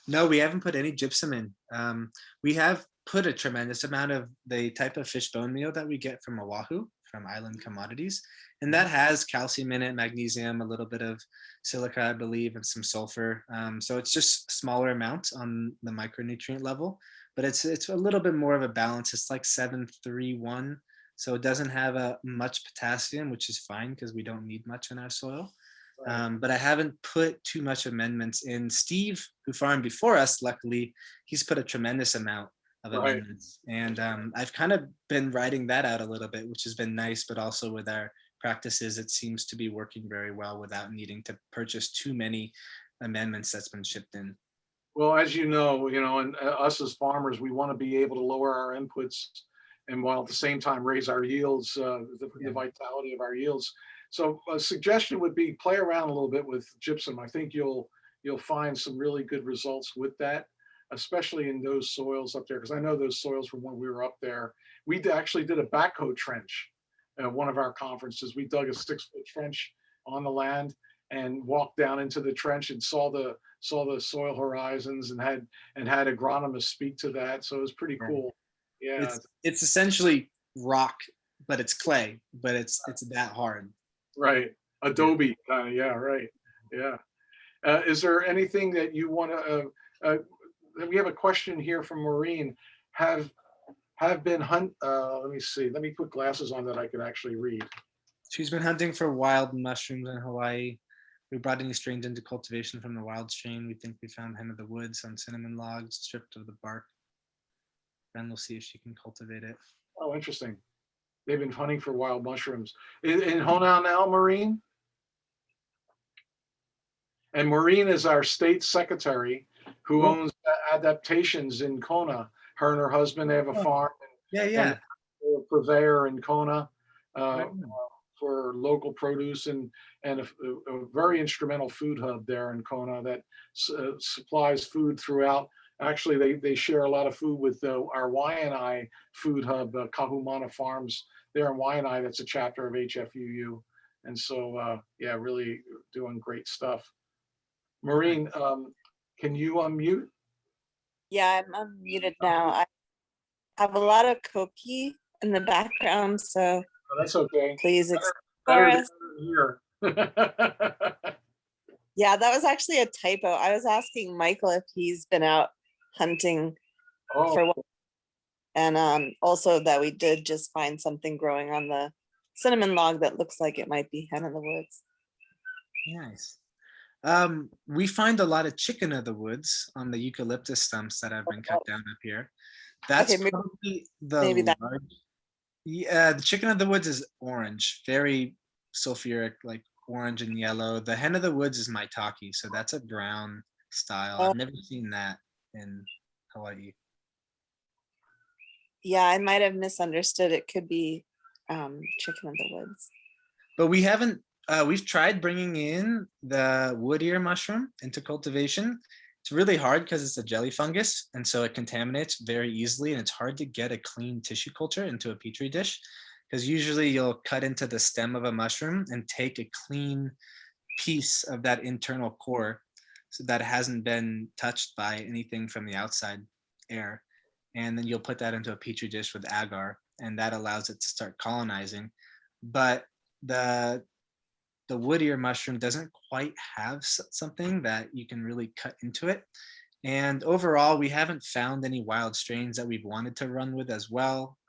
No, we haven't put any gypsum in. We have put a tremendous amount of the type of fish bone meal that we get from Oahu, from Island Commodities. And that has calcium in it, magnesium, a little bit of silica, I believe, and some sulfur. So it's just smaller amounts on the micronutrient level, but it's a little bit more of a balance. It's like 7-3-1. So it doesn't have much potassium, which is fine because we don't need much in our soil. But I haven't put too much amendments in. Steve, who farmed before us, luckily, he's put a tremendous amount of amendments. And I've kind of been writing that out a little bit, which has been nice, but also with our practices, it seems to be working very well without needing to purchase too many amendments that's been shipped in. Well, as you know, and us as farmers, we want to be able to lower our inputs and while at the same time raise our yields, the vitality of our yields. So a suggestion would be play around a little bit with gypsum. I think you'll find some really good results with that, especially in those soils up there. Because I know those soils from when we were up there. We actually did a backhoe trench at one of our conferences. We dug a 6-foot trench on the land and walked down into the trench and saw the soil horizons and had agronomists speak to that. So it was pretty cool. Yeah. It's essentially rock, but it's clay, but it's that hard. Right. Adobe. Yeah. Right. Yeah. Is there anything that you want to? We have a question here from Maureen. Have been hunt? Let me see. Let me put glasses on that I can actually read. She's been hunting for wild mushrooms in Hawaii. We brought any strains into cultivation from the wild strain. We think we found hen of the woods on cinnamon logs, stripped of the bark. Then we'll see if she can cultivate it. Oh, interesting. They've been hunting for wild mushrooms in Honan now, Maureen. And Maureen is our state secretary who owns Adaptations in Kona. Her and her husband, they have a farm. Yeah. And they're a purveyor in Kona for local produce and a very instrumental food hub there in Kona that supplies food throughout. Actually, they share a lot of food with our Waianae food hub, Kahumana Farms there in Waianae. That's a chapter of HFUU. And so, yeah, really doing great stuff. Maureen, can you unmute? Yeah, I'm unmuted now. I have a lot of koki in the background, so Oh, that's okay. please Better explore us. here. Yeah, that was actually a typo. I was asking Michael if he's been out hunting for what, and also that we did just find something growing on the cinnamon log that looks like it might be hen of the woods. Nice. We find a lot of chicken of the woods on the eucalyptus stumps that have been cut down up here. That's Okay, probably the maybe that- large. Yeah, the chicken of the woods is orange, very sulfuric, like orange and yellow. The hen of the woods is maitake, so that's a brown style. I've never seen that in Hawaii. Yeah, I might have misunderstood. It could be chicken of the woods. But we haven't. We've tried bringing in the wood ear mushroom into cultivation. It's really hard because it's a jelly fungus, and so it contaminates very easily, and it's hard to get a clean tissue culture into a petri dish, because usually you'll cut into the stem of a mushroom and take a clean piece of that internal core so that hasn't been touched by anything from the outside air, and then you'll put that into a petri dish with agar, and that allows it to start colonizing. But the wood ear mushroom doesn't quite have something that you can really cut into it. And overall, we haven't found any wild strains that we've wanted to run with as well.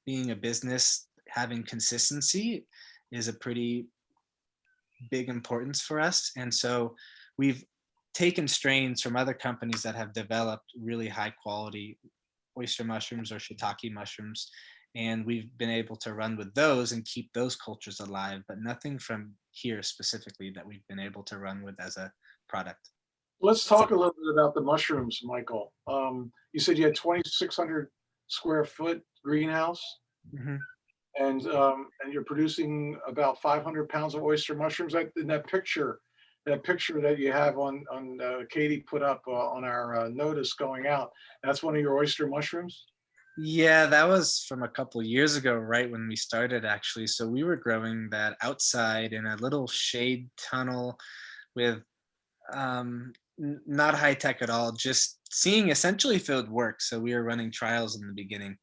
Being a business, having consistency is a pretty big importance for us. And so we've taken strains from other companies that have developed really high quality oyster mushrooms or shiitake mushrooms. And we've been able to run with those and keep those cultures alive, but nothing from here specifically that we've been able to run with as a product. Let's talk a little bit about the mushrooms, Michael. You said you had 2,600 square foot greenhouse, and you're producing about 500 pounds of oyster mushrooms. In that picture that you have on Katie put up on our notice going out, that's one of your oyster mushrooms? Yeah, that was from a couple of years ago, right when we started actually. So we were growing that outside in a little shade tunnel with not high tech at all, just seeing essentially if it would work. So we were running trials in the beginning.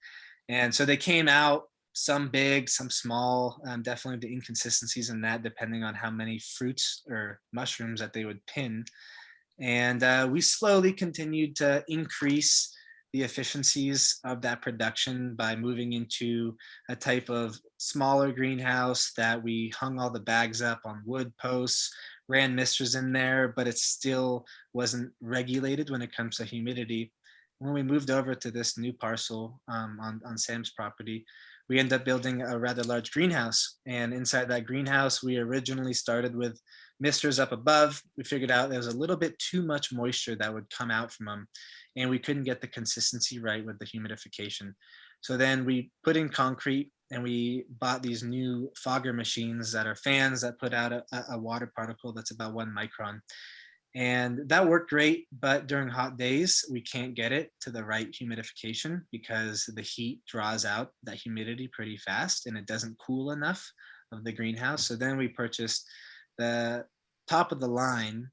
And so they came out, some big, some small, definitely the inconsistencies in that depending on how many fruits or mushrooms that they would pin. And we slowly continued to increase the efficiencies of that production by moving into a type of smaller greenhouse that we hung all the bags up on wood posts, ran misters in there, but it still wasn't regulated when it comes to humidity. When we moved over to this new parcel on Sam's property, we ended up building a rather large greenhouse. And inside that greenhouse, we originally started with misters up above. We figured out there was a little bit too much moisture that would come out from them, and we couldn't get the consistency right with the humidification. So then we put in concrete, and we bought these new fogger machines that are fans that put out a water particle that's about 1 micron. And that worked great, but during hot days, we can't get it to the right humidification because the heat draws out that humidity pretty fast and it doesn't cool enough of the greenhouse. So then we purchased the top of the line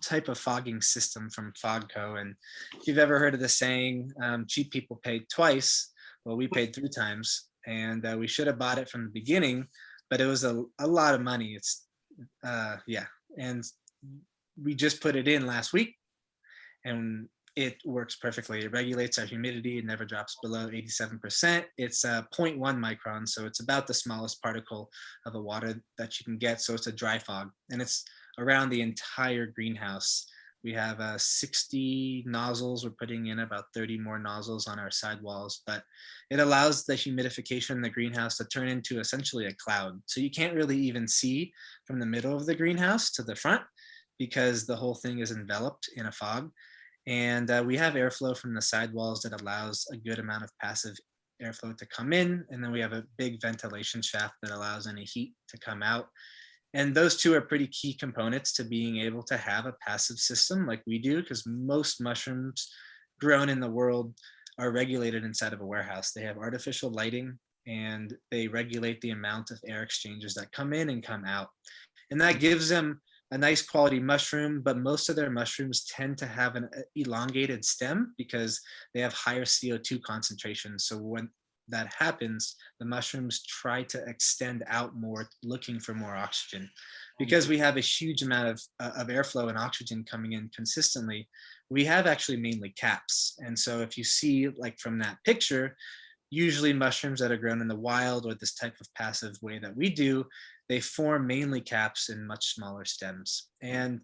type of fogging system from Fogco. And if you've ever heard of the saying, cheap people paid twice, well, we paid 3 times, and we should have bought it from the beginning, but it was a lot of money. It's yeah. And we just put it in last week, and it works perfectly. It regulates our humidity. It never drops below 87%. It's 0.1 micron, so it's about the smallest particle of the water that you can get. So it's a dry fog, and it's around the entire greenhouse. We have 60 nozzles. We're putting in about 30 more nozzles on our sidewalls, but it allows the humidification in the greenhouse to turn into essentially a cloud. So you can't really even see from the middle of the greenhouse to the front, because the whole thing is enveloped in a fog. And we have airflow from the sidewalls that allows a good amount of passive airflow to come in. And then we have a big ventilation shaft that allows any heat to come out. And those two are pretty key components to being able to have a passive system like we do, because most mushrooms grown in the world are regulated inside of a warehouse. They have artificial lighting, and they regulate the amount of air exchanges that come in and come out. And that gives them a nice quality mushroom, but most of their mushrooms tend to have an elongated stem because they have higher CO2 concentrations. So when that happens, the mushrooms try to extend out more, looking for more oxygen. Because we have a huge amount of airflow and oxygen coming in consistently, we have actually mainly caps. And so if you see, like from that picture, usually mushrooms that are grown in the wild or this type of passive way that we do, they form mainly caps in much smaller stems. And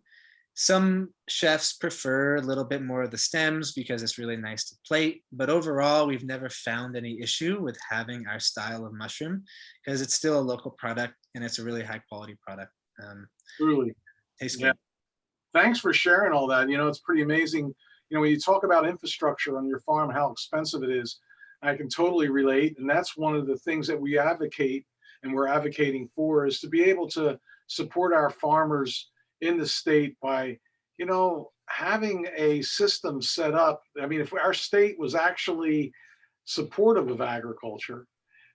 some chefs prefer a little bit more of the stems because it's really nice to plate. But overall, we've never found any issue with having our style of mushroom, because it's still a local product and it's a really high quality product. Truly. Tastes Yeah. good. Thanks for sharing all that. It's pretty amazing. When you talk about infrastructure on your farm, how expensive it is, I can totally relate. And that's one of the things that we advocate and we're advocating for, is to be able to support our farmers in the state by, having a system set up. I mean, if our state was actually supportive of agriculture,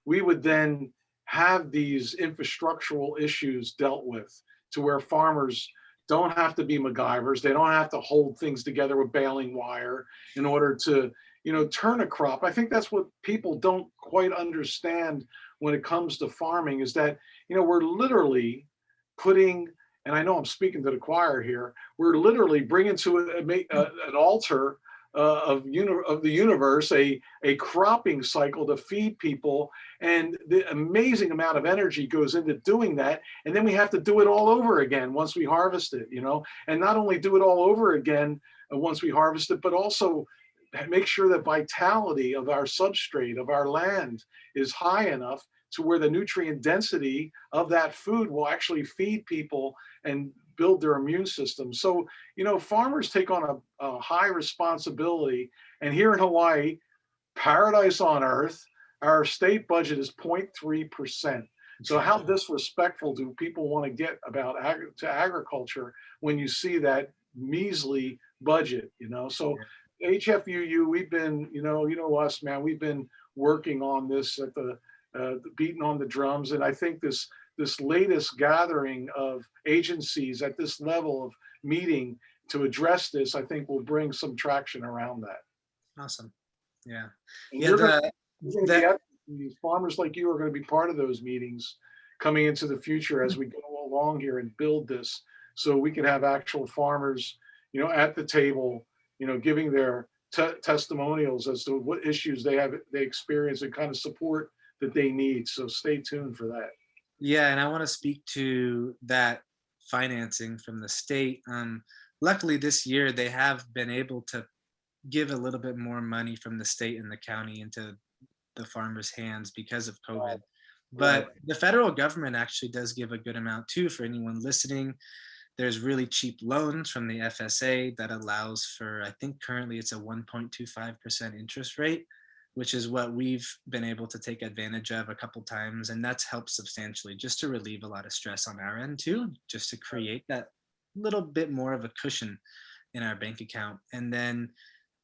we would then have these infrastructural issues dealt with, to where farmers don't have to be MacGyvers. They don't have to hold things together with baling wire in order to, turn a crop. I think that's what people don't quite understand when it comes to farming, is that, we're literally putting, and I know I'm speaking to the choir here, we're literally bringing to an altar of the universe a cropping cycle to feed people, and the amazing amount of energy goes into doing that. And then we have to do it all over again once we harvest it, and not only do it all over again once we harvest it, but also make sure that vitality of our substrate, of our land, is high enough to where the nutrient density of that food will actually feed people and build their immune system. So, farmers take on a high responsibility. And here in Hawaii, paradise on earth, our state budget is 0.3%. So how disrespectful do people want to get about agriculture when you see that measly budget, So HFUU, we've been, us, man, we've been working on this at the beating on the drums. And I think this latest gathering of agencies at this level of meeting to address this, I think will bring some traction around that. Awesome. Yeah. And Yeah. Farmers like you are going to be part of those meetings coming into the future as we go along here and build this, so we can have actual farmers, at the table, giving their testimonials as to what issues they experience and kind of support that they need. So stay tuned for that. Yeah, and I want to speak to that financing from the state. Luckily this year they have been able to give a little bit more money from the state and the county into the farmers' hands because of COVID. But the federal government actually does give a good amount too. For anyone listening, there's really cheap loans from the FSA that allows for, I think currently it's a 1.25% interest rate. which is what we've been able to take advantage of a couple times. And that's helped substantially just to relieve a lot of stress on our end too, just to create that little bit more of a cushion in our bank account. And then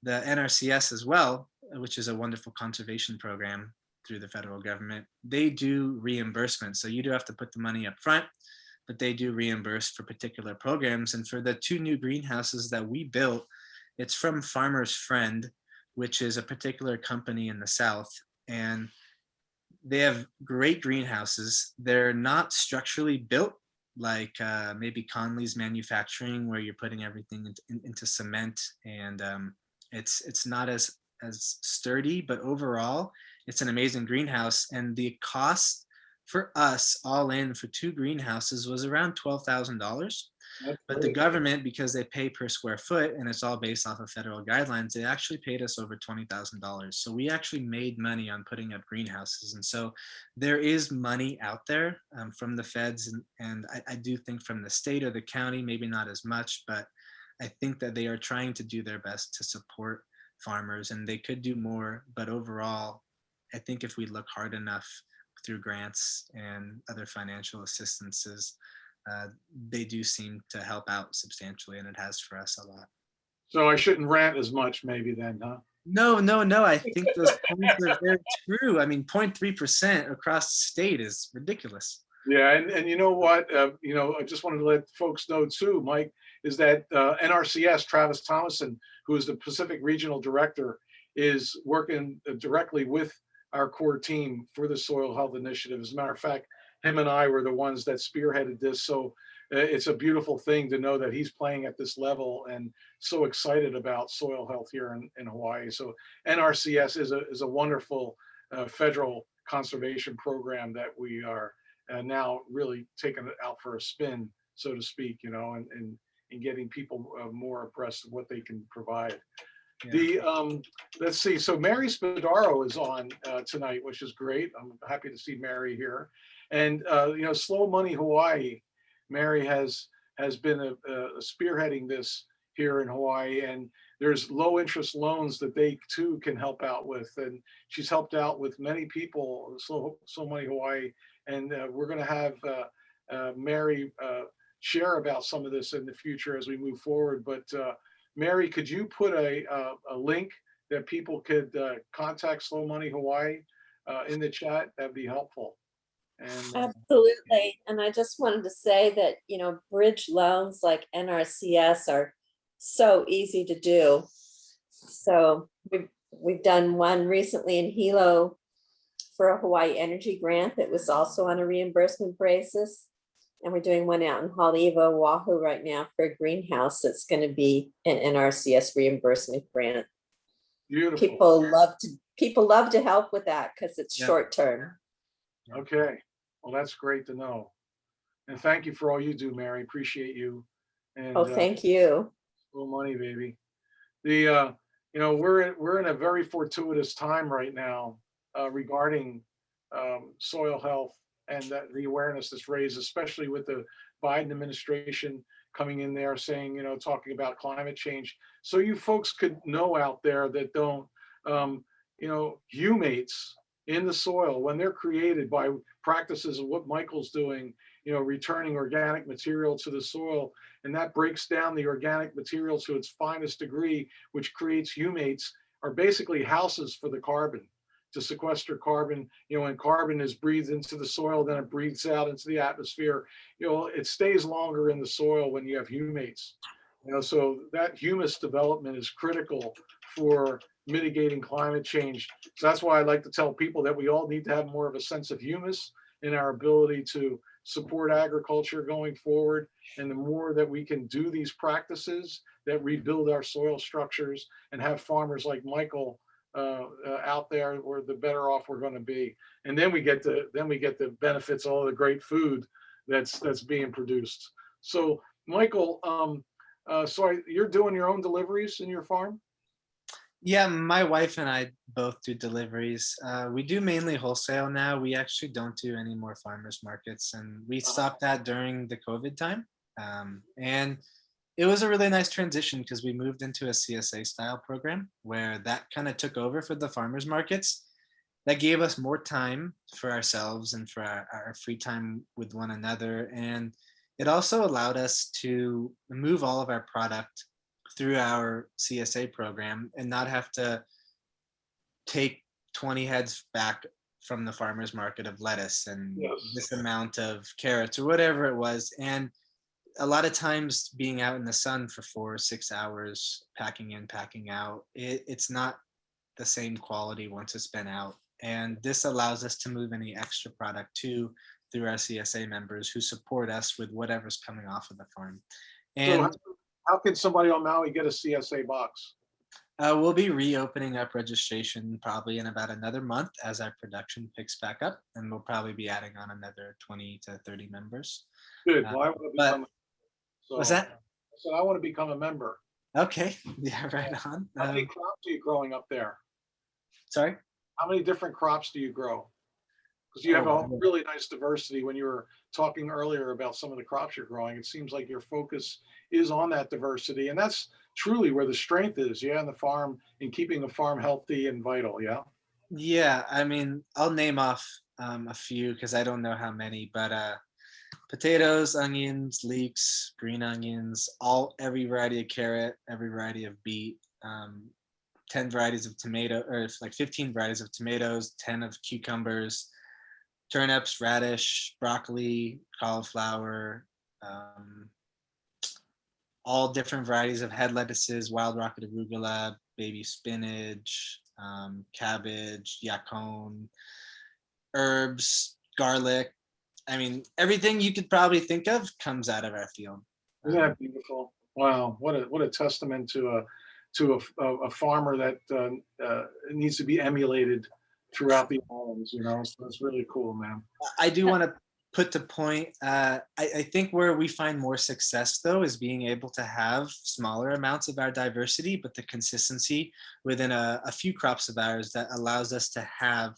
the NRCS as well, which is a wonderful conservation program through the federal government, they do reimbursement. So you do have to put the money up front, but they do reimburse for particular programs. And for the 2 new greenhouses that we built, it's from Farmer's Friend, which is a particular company in the South. And they have great greenhouses. They're not structurally built like maybe Conley's manufacturing, where you're putting everything into cement, and it's not as sturdy, but overall it's an amazing greenhouse. And the cost for us all in for 2 greenhouses was around $12,000. But the government, because they pay per square foot and it's all based off of federal guidelines, they actually paid us over $20,000. So we actually made money on putting up greenhouses. And so there is money out there from the feds. And I do think from the state or the county, maybe not as much, but I think that they are trying to do their best to support farmers, and they could do more. But overall, I think if we look hard enough through grants and other financial assistances, they do seem to help out substantially, and it has for us a lot. So I shouldn't rant as much maybe then, huh? No. I think those points are very true. I mean, 0.3% across the state is ridiculous. Yeah, and you know what? I just wanted to let folks know too, Mike, is that NRCS, Travis Thomason, who is the Pacific Regional Director, is working directly with our core team for the Soil Health Initiative. As a matter of fact, him and I were the ones that spearheaded this. So it's a beautiful thing to know that he's playing at this level and so excited about soil health here in Hawaii. So NRCS is a wonderful federal conservation program that we are now really taking it out for a spin, so to speak, and getting people more abreast of what they can provide. Yeah. Let's see. So Mary Spadaro is on tonight, which is great. I'm happy to see Mary here. And Slow Money Hawaii, Mary has been spearheading this here in Hawaii, and there's low interest loans that they too can help out with. And she's helped out with many people, Slow Money Hawaii. And we're going to have Mary share about some of this in the future as we move forward. But Mary, could you put a link that people could contact Slow Money Hawaii in the chat? That'd be helpful. And, absolutely. And I just wanted to say that, bridge loans like NRCS are so easy to do. So we've done one recently in Hilo for a Hawaii energy grant that was also on a reimbursement basis. And we're doing one out in Haleiwa, Oahu right now for a greenhouse that's going to be an NRCS reimbursement grant. Beautiful. People love to help with that because it's short term. Okay. Well, that's great to know. And thank you for all you do, Mary. Appreciate you. And, thank you. Slow Money, baby. We're in a very fortuitous time right now regarding soil health and the awareness that's raised, especially with the Biden administration coming in there saying, talking about climate change. So you folks could know out there that don't, humates in the soil, when they're created by practices of what Michael's doing, returning organic material to the soil, and that breaks down the organic material to its finest degree, which creates humates, are basically houses for the carbon, to sequester carbon. When carbon is breathed into the soil, then it breathes out into the atmosphere. It stays longer in the soil when you have humates. So that humus development is critical for mitigating climate change. So that's why I like to tell people that we all need to have more of a sense of humus in our ability to support agriculture going forward. And the more that we can do these practices that rebuild our soil structures and have farmers like Michael out there, the better off we're going to be. And then we get the benefits, all the great food that's being produced. So Michael, you're doing your own deliveries in your farm? Yeah, my wife and I both do deliveries. We do mainly wholesale now. We actually don't do any more farmers markets, and we stopped that during the COVID time. And it was a really nice transition because we moved into a CSA style program where that kind of took over for the farmers markets. That gave us more time for ourselves and for our free time with one another. And it also allowed us to move all of our product through our CSA program and not have to take 20 heads back from the farmer's market of lettuce and Yes. this amount of carrots or whatever it was. And a lot of times being out in the sun for 4 or 6 hours, packing in, packing out, it's not the same quality once it's been out. And this allows us to move any extra product too through our CSA members who support us with whatever's coming off of the farm. So And how can somebody on Maui get a CSA box? we'll be reopening up registration probably in about another month as our production picks back up, and we'll probably be adding on another 20 to 30 members. Good. Well, I want to But become. So, what's that? I said I want to become a member. Okay, yeah, right on. How many crops are you growing up there? Sorry? How many different crops do you grow? Because you have a Oh, really nice diversity. When you were talking earlier about some of the crops you're growing, it seems like your focus is on that diversity, and that's truly where the strength is. Yeah, in the farm, in keeping a farm healthy and vital. Yeah. yeah, I mean, I'll name off a few because I don't know how many, but potatoes, onions, leeks, green onions, every variety of carrot, every variety of beet, 10 varieties of tomato, or it's like 15 varieties of tomatoes, 10 of cucumbers, turnips, radish, broccoli, cauliflower, all different varieties of head lettuces, wild rocket arugula, baby spinach, cabbage, yacon, herbs, garlic. I mean, everything you could probably think of comes out of our field. Isn't that beautiful? Wow, what a testament to a farmer that needs to be emulated throughout the islands. You know, so that's really cool, man. I do want to put the point. I think where we find more success though is being able to have smaller amounts of our diversity, but the consistency within a few crops of ours that allows us to have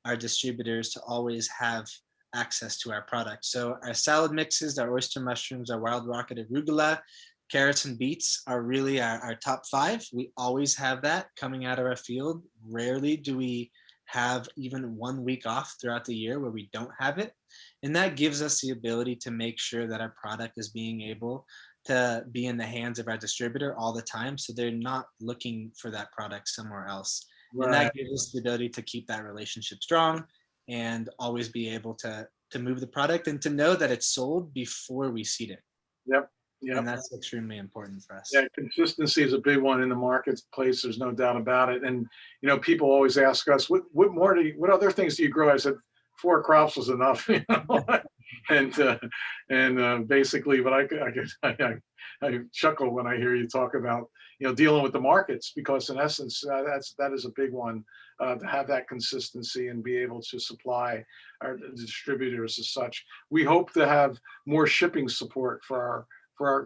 our distributors to always have access to our product. So our salad mixes, our oyster mushrooms, our wild rocket arugula, carrots and beets are really our top 5. We always have that coming out of our field. Rarely do we have even 1 week off throughout the year where we don't have it. And that gives us the ability to make sure that our product is being able to be in the hands of our distributor all the time. So they're not looking for that product somewhere else. Right. And that gives us the ability to keep that relationship strong and always be able to move the product and to know that it's sold before we seed it. Yep. Yeah, and that's extremely important for us. Yeah, consistency is a big one in the marketplace. There's no doubt about it. And you know, people always ask us, what other things do you grow? I said 4 crops was enough. You know, and basically, but I chuckle when I hear you talk about dealing with the markets, because in essence that is a big one, to have that consistency and be able to supply our distributors as such. We hope to have more shipping support for our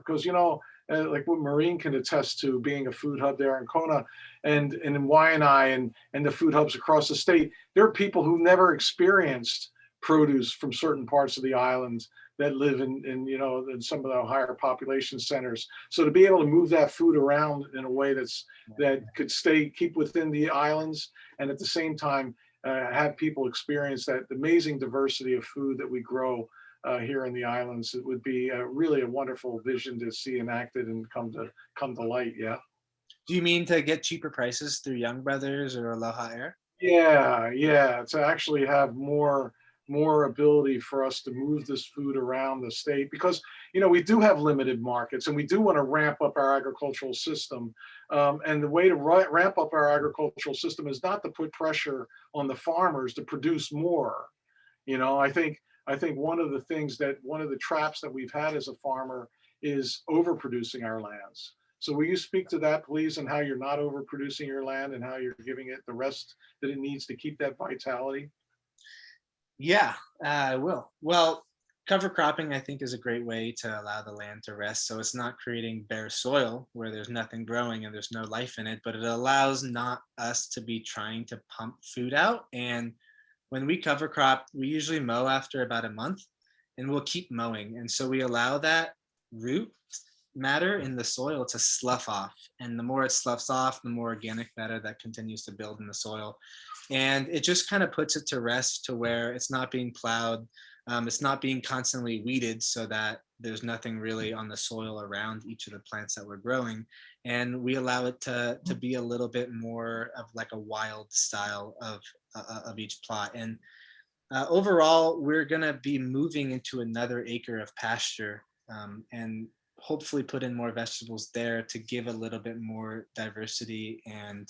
because like what Maureen can attest to, being a food hub there in Kona and in Waianae and the food hubs across the state, there are people who never experienced produce from certain parts of the islands that live in some of the higher population centers. So to be able to move that food around in a way that could keep within the islands, and at the same time have people experience that amazing diversity of food that we grow here in the islands, it would be really a wonderful vision to see enacted and come to light. Yeah. Do you mean to get cheaper prices through Young Brothers or Aloha Air? Yeah. To actually have more ability for us to move this food around the state, because we do have limited markets and we do want to ramp up our agricultural system. And the way to ramp up our agricultural system is not to put pressure on the farmers to produce more. I think one of the traps that we've had as a farmer is overproducing our lands. So will you speak to that, please, and how you're not overproducing your land and how you're giving it the rest that it needs to keep that vitality? Yeah, I will. Well, cover cropping, I think, is a great way to allow the land to rest. So it's not creating bare soil where there's nothing growing and there's no life in it, but it allows not us to be trying to pump food out. And when we cover crop, we usually mow after about a month, and we'll keep mowing. And so we allow that root matter in the soil to slough off. And the more it sloughs off, the more organic matter that continues to build in the soil. And it just kind of puts it to rest to where it's not being plowed. It's not being constantly weeded so that there's nothing really on the soil around each of the plants that we're growing. And we allow it to be a little bit more of like a wild style of each plot. And overall, we're going to be moving into another acre of pasture and hopefully put in more vegetables there to give a little bit more diversity and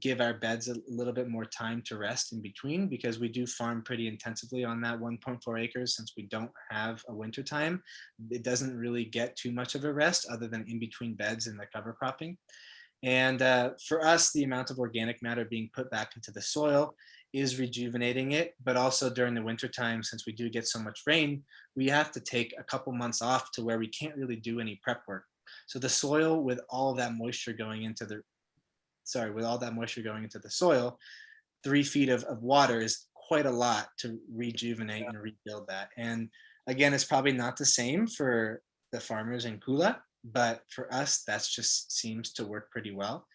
give our beds a little bit more time to rest in between, because we do farm pretty intensively on that 1.4 acres. Since we don't have a winter time, it doesn't really get too much of a rest other than in between beds and the cover cropping. And for us, the amount of organic matter being put back into the soil is rejuvenating it. But also during the winter time, since we do get so much rain, we have to take a couple months off to where we can't really do any prep work. So the soil, with all of that moisture going into the soil, 3 feet of water is quite a lot to rejuvenate and rebuild that. And again, it's probably not the same for the farmers in Kula, but for us, that's just seems to work pretty well.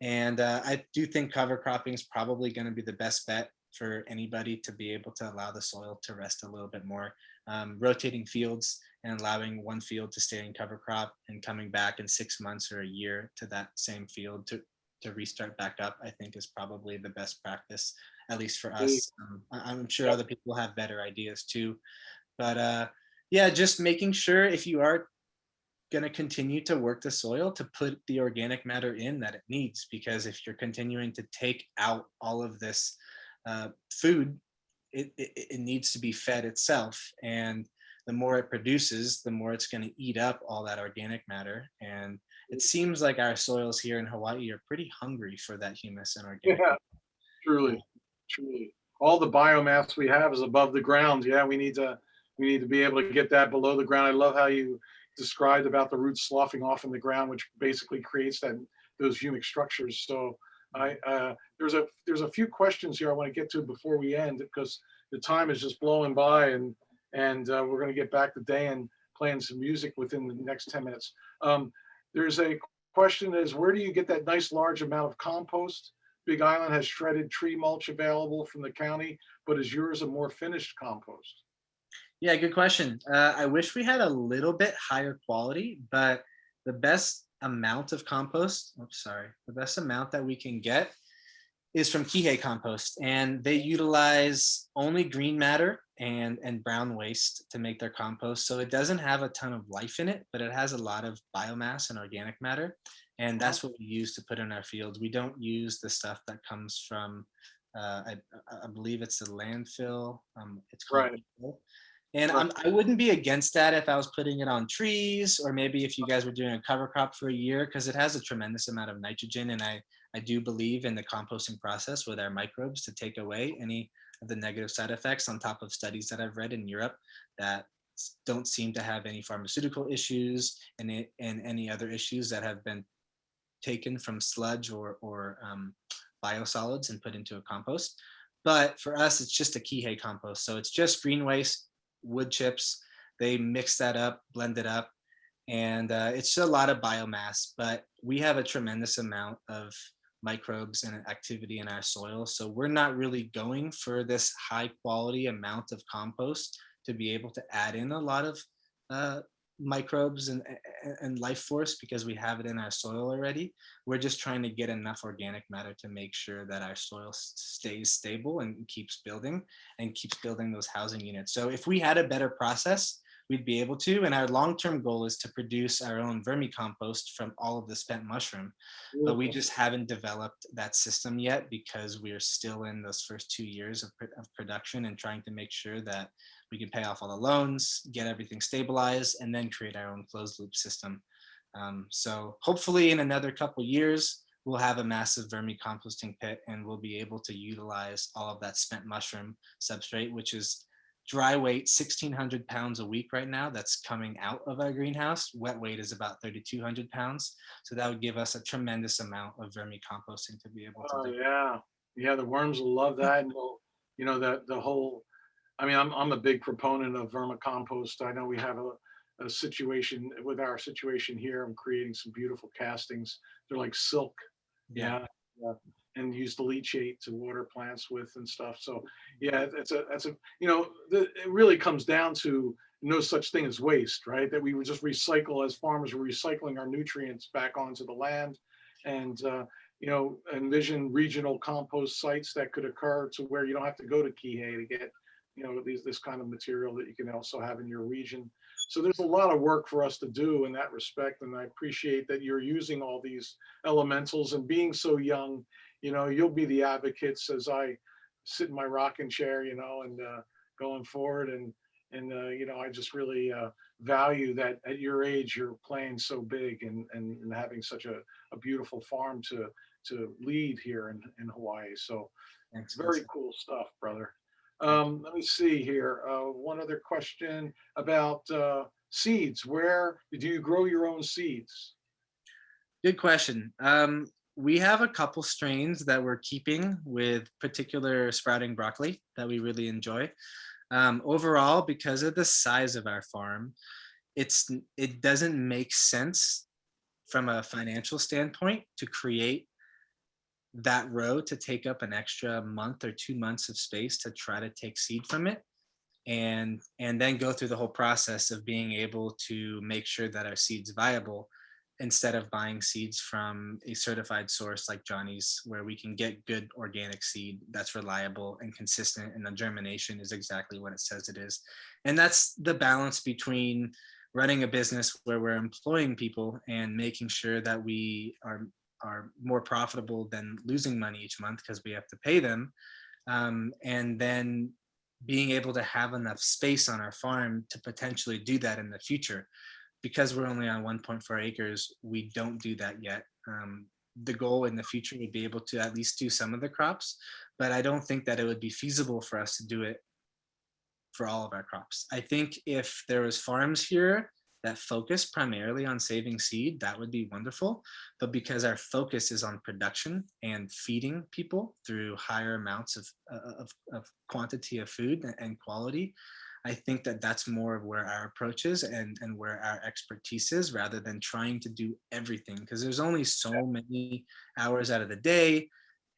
And I do think cover cropping is probably going to be the best bet for anybody to be able to allow the soil to rest a little bit more. Rotating fields and allowing one field to stay in cover crop and coming back in 6 months or a year to that same field to restart back up, I think is probably the best practice, at least for us. I'm sure other people have better ideas too. But yeah, just making sure if you are going to continue to work the soil, to put the organic matter in that it needs, because if you're continuing to take out all of this food, it needs to be fed itself. And the more it produces, the more it's going to eat up all that organic matter. And it seems like our soils here in Hawaii are pretty hungry for that humus and organic Yeah, matter. truly, truly. All the biomass we have is above the ground. Yeah, we need to be able to get that below the ground. I love how you described about the roots sloughing off in the ground, which basically creates those humic structures. So there's a few questions here I want to get to before we end, because the time is just blowing by, and we're going to get back to Dayan playing some music within the next 10 minutes. There's a question is, where do you get that nice large amount of compost? Big Island has shredded tree mulch available from the county, but is yours a more finished compost? Yeah, good question. I wish we had a little bit higher quality, but the best amount of compost, the best amount that we can get is from Kihei compost. And they utilize only green matter and brown waste to make their compost. So it doesn't have a ton of life in it, but it has a lot of biomass and organic matter. And that's what we use to put in our fields. We don't use the stuff that comes from, I believe it's a landfill. It's called. Right. And I wouldn't be against that if I was putting it on trees, or maybe if you guys were doing a cover crop for a year, because it has a tremendous amount of nitrogen. And I do believe in the composting process with our microbes to take away any of the negative side effects, on top of studies that I've read in Europe that don't seem to have any pharmaceutical issues and any other issues that have been taken from sludge or biosolids and put into a compost. But for us, it's just a Kihei compost. So it's just green waste, wood chips. They mix that up, blend it up, and it's a lot of biomass, but we have a tremendous amount of microbes and activity in our soil. So we're not really going for this high quality amount of compost to be able to add in a lot of microbes and life force, because we have it in our soil already. We're just trying to get enough organic matter to make sure that our soil stays stable and keeps building those housing units. So if we had a better process, we'd be able to. And our long-term goal is to produce our own vermicompost from all of the spent mushroom. But we just haven't developed that system yet, because we're still in those first 2 years of production and trying to make sure that we can pay off all the loans, get everything stabilized, and then create our own closed loop system. So hopefully in another couple years, we'll have a massive vermicomposting pit, and we'll be able to utilize all of that spent mushroom substrate, which is dry weight 1,600 pounds a week right now that's coming out of our greenhouse. Wet weight is about 3,200 pounds. So that would give us a tremendous amount of vermicomposting to be able to do. Yeah, the worms will love that. And the whole, I mean, I'm a big proponent of vermicompost. I know we have situation with our situation here. I'm creating some beautiful castings. They're like silk. Yeah. Yeah. And use the leachate to water plants with and stuff. So yeah, that's a it really comes down to no such thing as waste, right? That we would just recycle, as farmers, we're recycling our nutrients back onto the land, and envision regional compost sites that could occur to where you don't have to go to Kihei to get this kind of material that you can also have in your region. So there's a lot of work for us to do in that respect, and I appreciate that you're using all these elementals and being so young. You'll be the advocates as I sit in my rocking chair, and going forward, and I just really value that at your age you're playing so big and having such a beautiful farm to lead here in Hawaii. So Thanks. very cool stuff, brother. Let me see here. One other question about seeds. Where do you grow your own seeds? Good question. We have a couple strains that we're keeping with particular sprouting broccoli that we really enjoy. Overall, because of the size of our farm, it doesn't make sense from a financial standpoint to create that row to take up an extra month or 2 months of space to try to take seed from it, and then go through the whole process of being able to make sure that our seed's viable, instead of buying seeds from a certified source like Johnny's, where we can get good organic seed that's reliable and consistent, and the germination is exactly what it says it is. And that's the balance between running a business where we're employing people and making sure that we are more profitable than losing money each month because we have to pay them, and then being able to have enough space on our farm to potentially do that in the future. Because we're only on 1.4 acres, we don't do that yet. The goal in the future would be able to at least do some of the crops, but I don't think that it would be feasible for us to do it for all of our crops. I think if there was farms here that focus primarily on saving seed, that would be wonderful. But because our focus is on production and feeding people through higher amounts of quantity of food and quality, I think that that's more of where our approach is and where our expertise is, rather than trying to do everything, because there's only so many hours out of the day,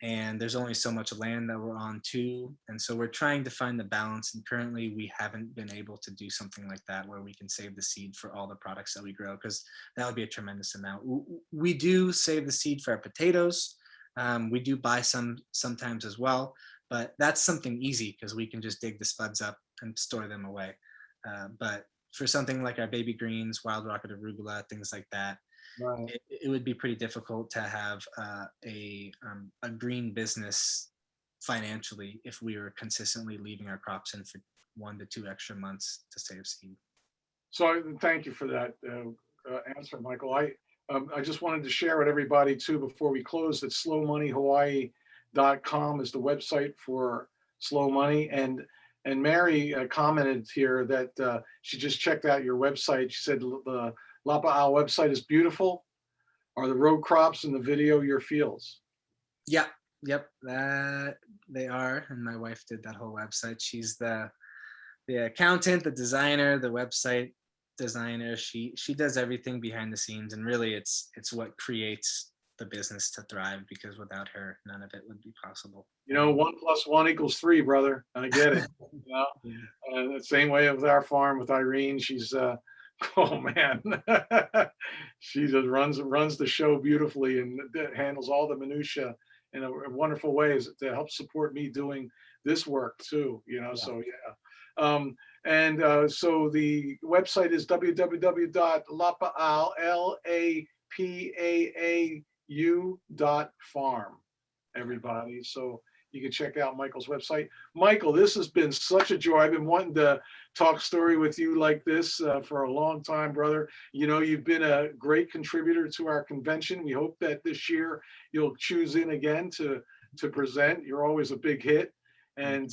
and there's only so much land that we're on too. And so we're trying to find the balance, and currently we haven't been able to do something like that where we can save the seed for all the products that we grow, because that would be a tremendous amount. We do save the seed for our potatoes. We do buy some sometimes as well, but that's something easy because we can just dig the spuds up and store them away. But for something like our baby greens, wild rocket arugula, things like that, Right. it would be pretty difficult to have a green business financially if we were consistently leaving our crops in for 1 to 2 extra months to save seed. So thank you for that answer, Michael. I just wanted to share with everybody too before we close that slowmoneyhawaii.com is the website for Slow Money. And Mary commented here that she just checked out your website. She said the Lapa'au website is beautiful. Are the row crops in the video your fields? Yep, that they are. And my wife did that whole website. She's the accountant, the designer, the website designer. She does everything behind the scenes, and really it's what creates the business to thrive, because without her, none of it would be possible. 1 + 1 = 3, brother. I get it. The same way with our farm with Irene. She's oh man, she just runs the show beautifully and handles all the minutia in a wonderful ways to help support me doing this work too. So yeah. So the website is www.lapa'au.farm, everybody. So you can check out Michael's website. Michael, this has been such a joy. I've been wanting to talk story with you like this for a long time, brother. You've been a great contributor to our convention. We hope that this year you'll choose in again to present. You're always a big hit. And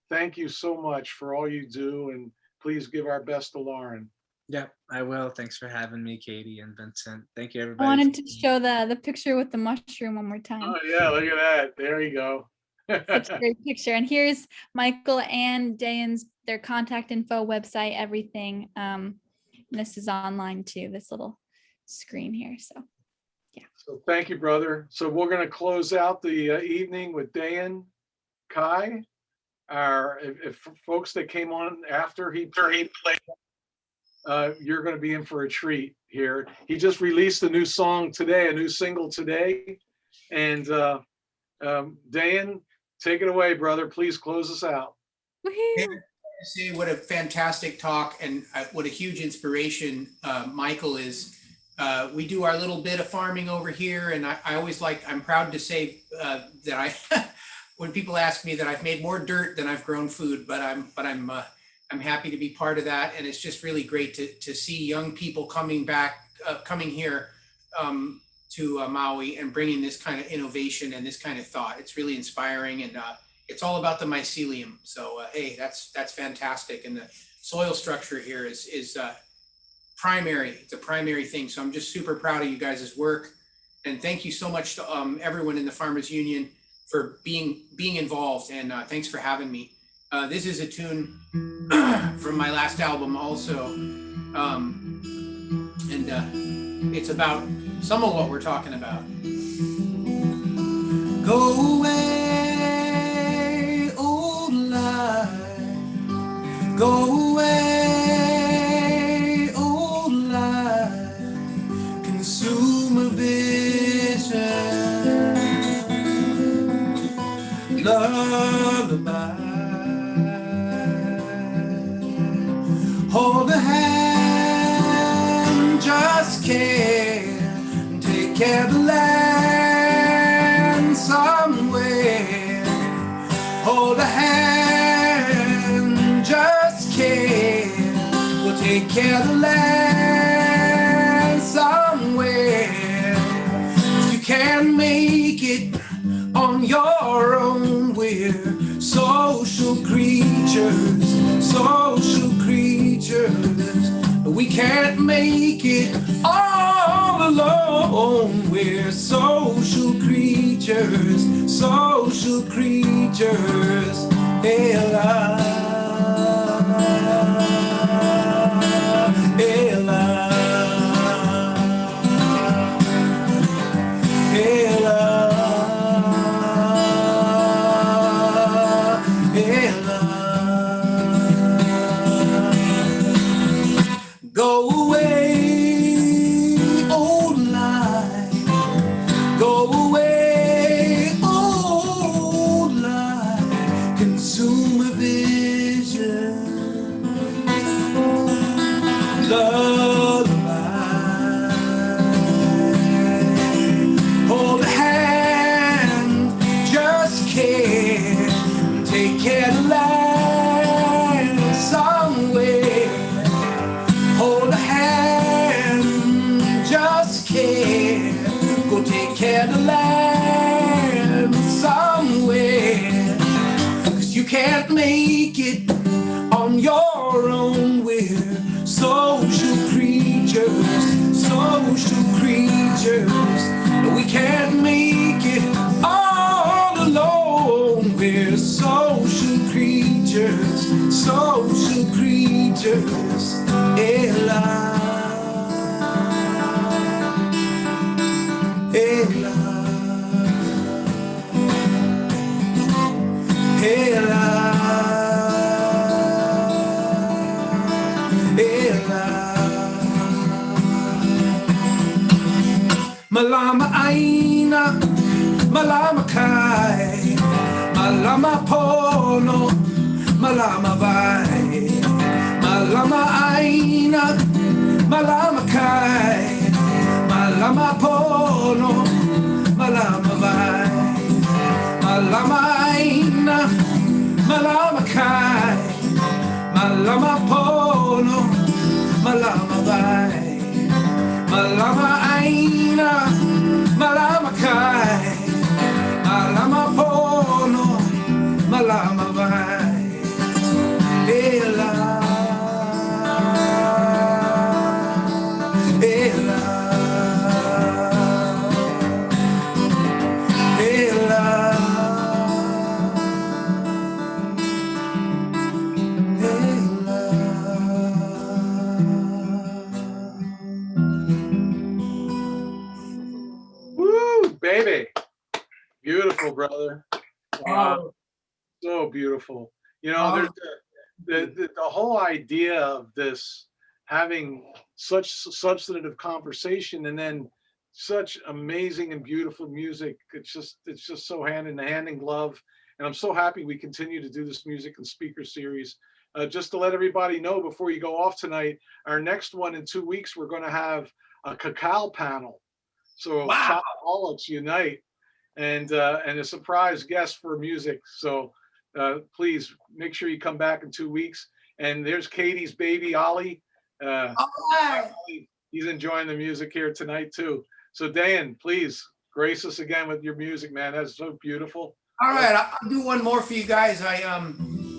thank you so much for all you do. And please give our best to Lauren. Yeah, I will. Thanks for having me, Katie and Vincent. Thank you, I everybody. wanted to show the picture with the mushroom one more time. Oh yeah, look at that. There you go. Such a great picture. And here's Michael and Dayan's, their contact info, website, everything. this is online too, this little screen here. So So thank you, brother. So we're going to close out the evening with Dayan Kai. If folks that came on after he played, you're going to be in for a treat here. He just released a new song today, a new single today. And Dayan, take it away, brother. Please close us out. woohoo. Say what a fantastic talk and what a huge inspiration Michael is. We do our little bit of farming over here, and I always I'm proud to say that I, when people ask me that I've made more dirt than I've grown food, but I'm happy to be part of that, and it's just really great to see young people coming here to Maui and bringing this kind of innovation and this kind of thought. It's really inspiring, and it's all about the mycelium. So hey, that's fantastic, and the soil structure here is primary. It's a primary thing. So I'm just super proud of you guys' work, and thank you so much to everyone in the Farmers Union for being involved, and thanks for having me. This is a tune from my last album also, and it's about some of what we're talking about. Go away, old life. Go away, old life. Consumer vision. Lullaby. Hold a hand, just care. Take care of the land somewhere. Hold a hand, just care. We'll take care of the land somewhere. You can't make it on your own. We're social creatures, social creatures. We can't make it all alone. We're social creatures, social creatures. Ella, Ella, Ella, Ella. Go away, old life. Go away, old life. Consumer vision. Lullaby. Hold a hand, just care. Take care of the land somewhere. Hold a hand, just care. Go take care of the land somewhere. 'Cause you can't make it on your own. We're social creatures, social creatures. We can't make it all alone. We're social creatures, social creatures. Ella, Ella, Ella, Ella. Malama Aina, Malama Kai, Malama Pono, Malama Vai, Malama Aina, Malama Kai, Malama Pono, Malama Vai, Malama Aina, Malama Kai, Malama Pono, Malama Vai, Malama Aina, Malama Kai, Malama Pono, Malama Vai. Ella, Ella, Ella, Ella. brother. Wow. Oh, So beautiful. You know, there's the whole idea of this having such substantive conversation and then such amazing and beautiful music. It's just so hand in glove. And I'm so happy we continue to do this music and speaker series. Just to let everybody know before you go off tonight, our next one in 2 weeks, we're going to have a cacao panel. So wow. Chocoholics unite, and a surprise guest for music. So please make sure you come back in 2 weeks. And there's Katie's baby, Ollie. All right. He's enjoying the music here tonight too. So Dayan, please grace us again with your music, man. That's so beautiful. All right, I'll do one more for you guys. I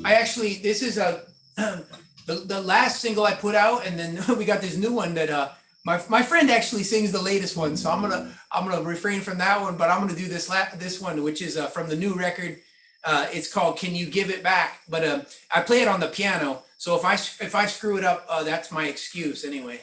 actually, this is the last single I put out, and then we got this new one that my friend actually sings the latest one. So I'm gonna refrain from that one, but I'm gonna do this one, which is from the new record. It's called "Can You Give It Back?" But I play it on the piano, so if I screw it up, that's my excuse anyway.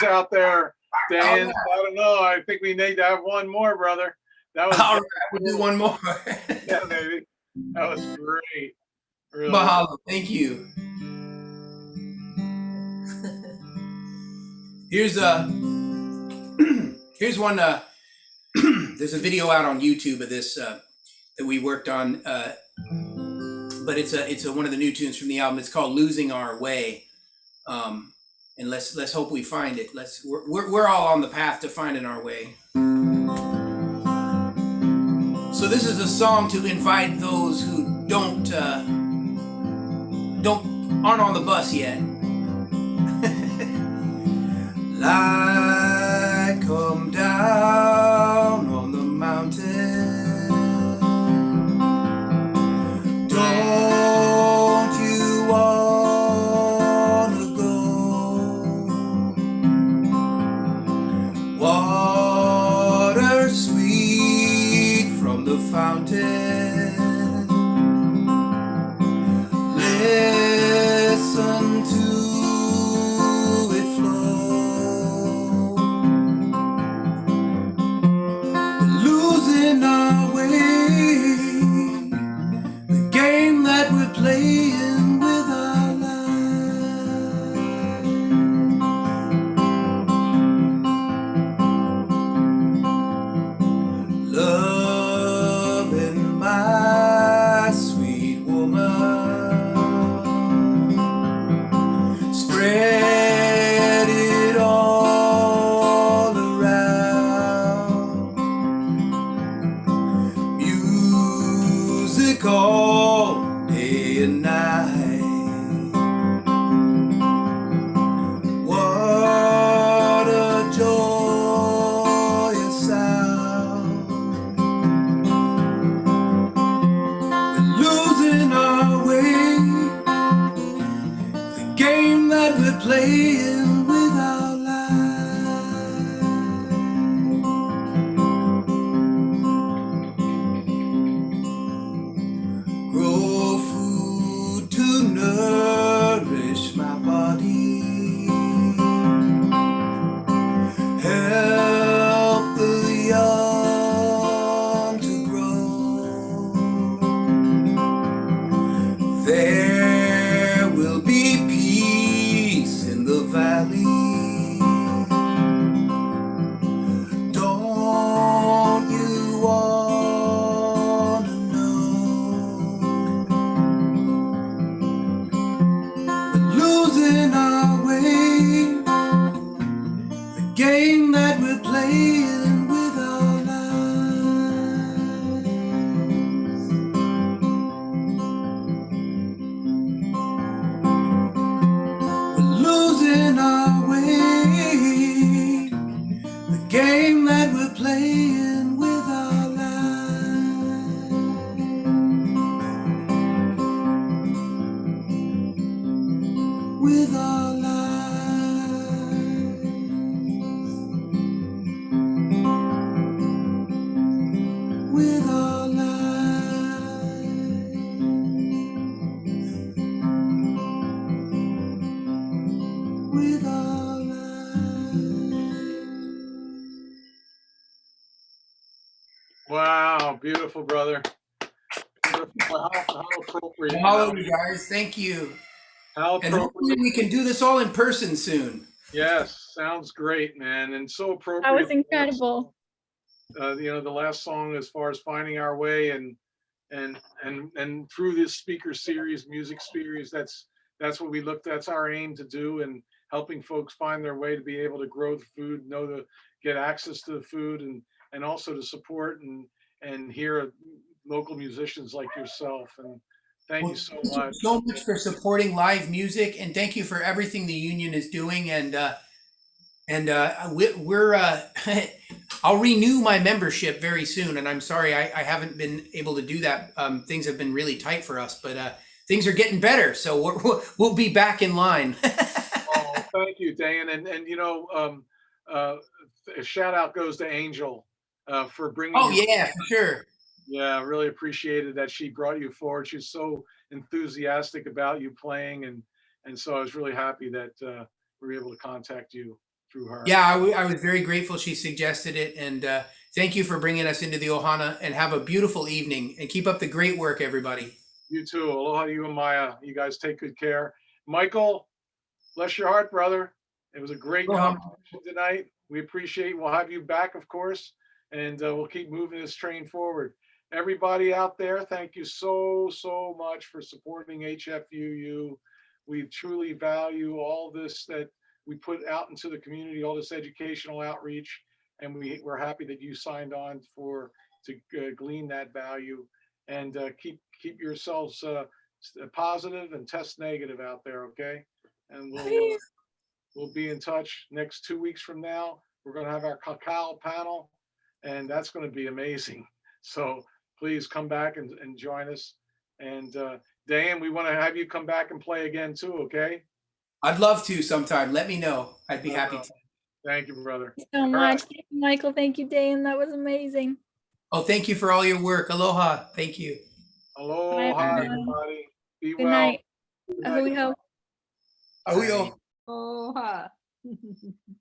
out there, Dan. right. I don't know. I think we need to have one more, brother. That was All right, we'll do one more. yeah, baby. That was great. Really. Mahalo. Thank you. Here's here's one. There's a video out on YouTube of this that we worked on, but it's one of the new tunes from the album. It's called "Losing Our Way," and let's hope we find it. We're all on the path to finding our way. So this is a song to invite those who aren't on the bus yet. Light come down on the mountain. Don't you wanna go? Water sweet from the fountain. Listen to it flow. Losing our way, the game that we're playing with our lives. Loving my sweet woman, spread it all around. Music all day and night. What a joyous sound. We're losing our way, the game that we're playing with our lives. Grow food to nourish my body. Help the young to grow. There will be peace in the valley. Don't you wanna know? We're losing our way, the game that we're playing with our lives. We're losing our way, the game that we're playing with our lives. With our lives. With our lives. With our lives. Wow, beautiful, brother. Beautiful. How appropriate. Mahalo, you guys. Thank you. How And hopefully appropriate. we can do this all in person soon. Yes, sounds great, man, and so appropriate. That was incredible. The last song as far as finding our way and through this speaker series, music series, that's what we look. That's our aim to do, and helping folks find their way to be able to grow the food, know to get access to the food, and also to support and hear local musicians like yourself. And thank you so Thank much. you so much for supporting live music, and thank you for everything the union is doing. And we're I'll renew my membership very soon. And I'm sorry I haven't been able to do that. Things have been really tight for us, but things are getting better. So we'll be back in line. Oh, thank you, Dan. And a shout out goes to Angel for bringing. Oh yeah, for sure. Yeah, really appreciated that she brought you forward. She's so enthusiastic about you playing, and so I was really happy that we were able to contact you. through her. Yeah, I was very grateful she suggested it, and thank you for bringing us into the Ohana, and have a beautiful evening, and keep up the great work, everybody. You too. Aloha to you and Maya. You guys take good care. Michael, bless your heart, brother. It was a great Aloha. conversation tonight. We appreciate. We'll have you back, of course, and we'll keep moving this train forward. Everybody out there, thank you so much for supporting HFUU. We truly value all this that we put out into the community, all this educational outreach, and we're happy that you signed on to glean that value, and keep yourselves positive and test negative out there, okay? And we'll be in touch next 2 weeks from now. We're going to have our cacao panel, and that's going to be amazing. So please come back and join us. And Dayan, we want to have you come back and play again too, okay? I'd love to sometime. Let me know. I'd be happy to. Thank you, brother. Thank you so much. Thank you, Michael. Thank you, Dan. That was amazing. Oh, thank you for all your work. Aloha. Thank you. Aloha, Bye, everybody. Be Good well. night. Good night. Ahui ho. Ahuyo. Aloha.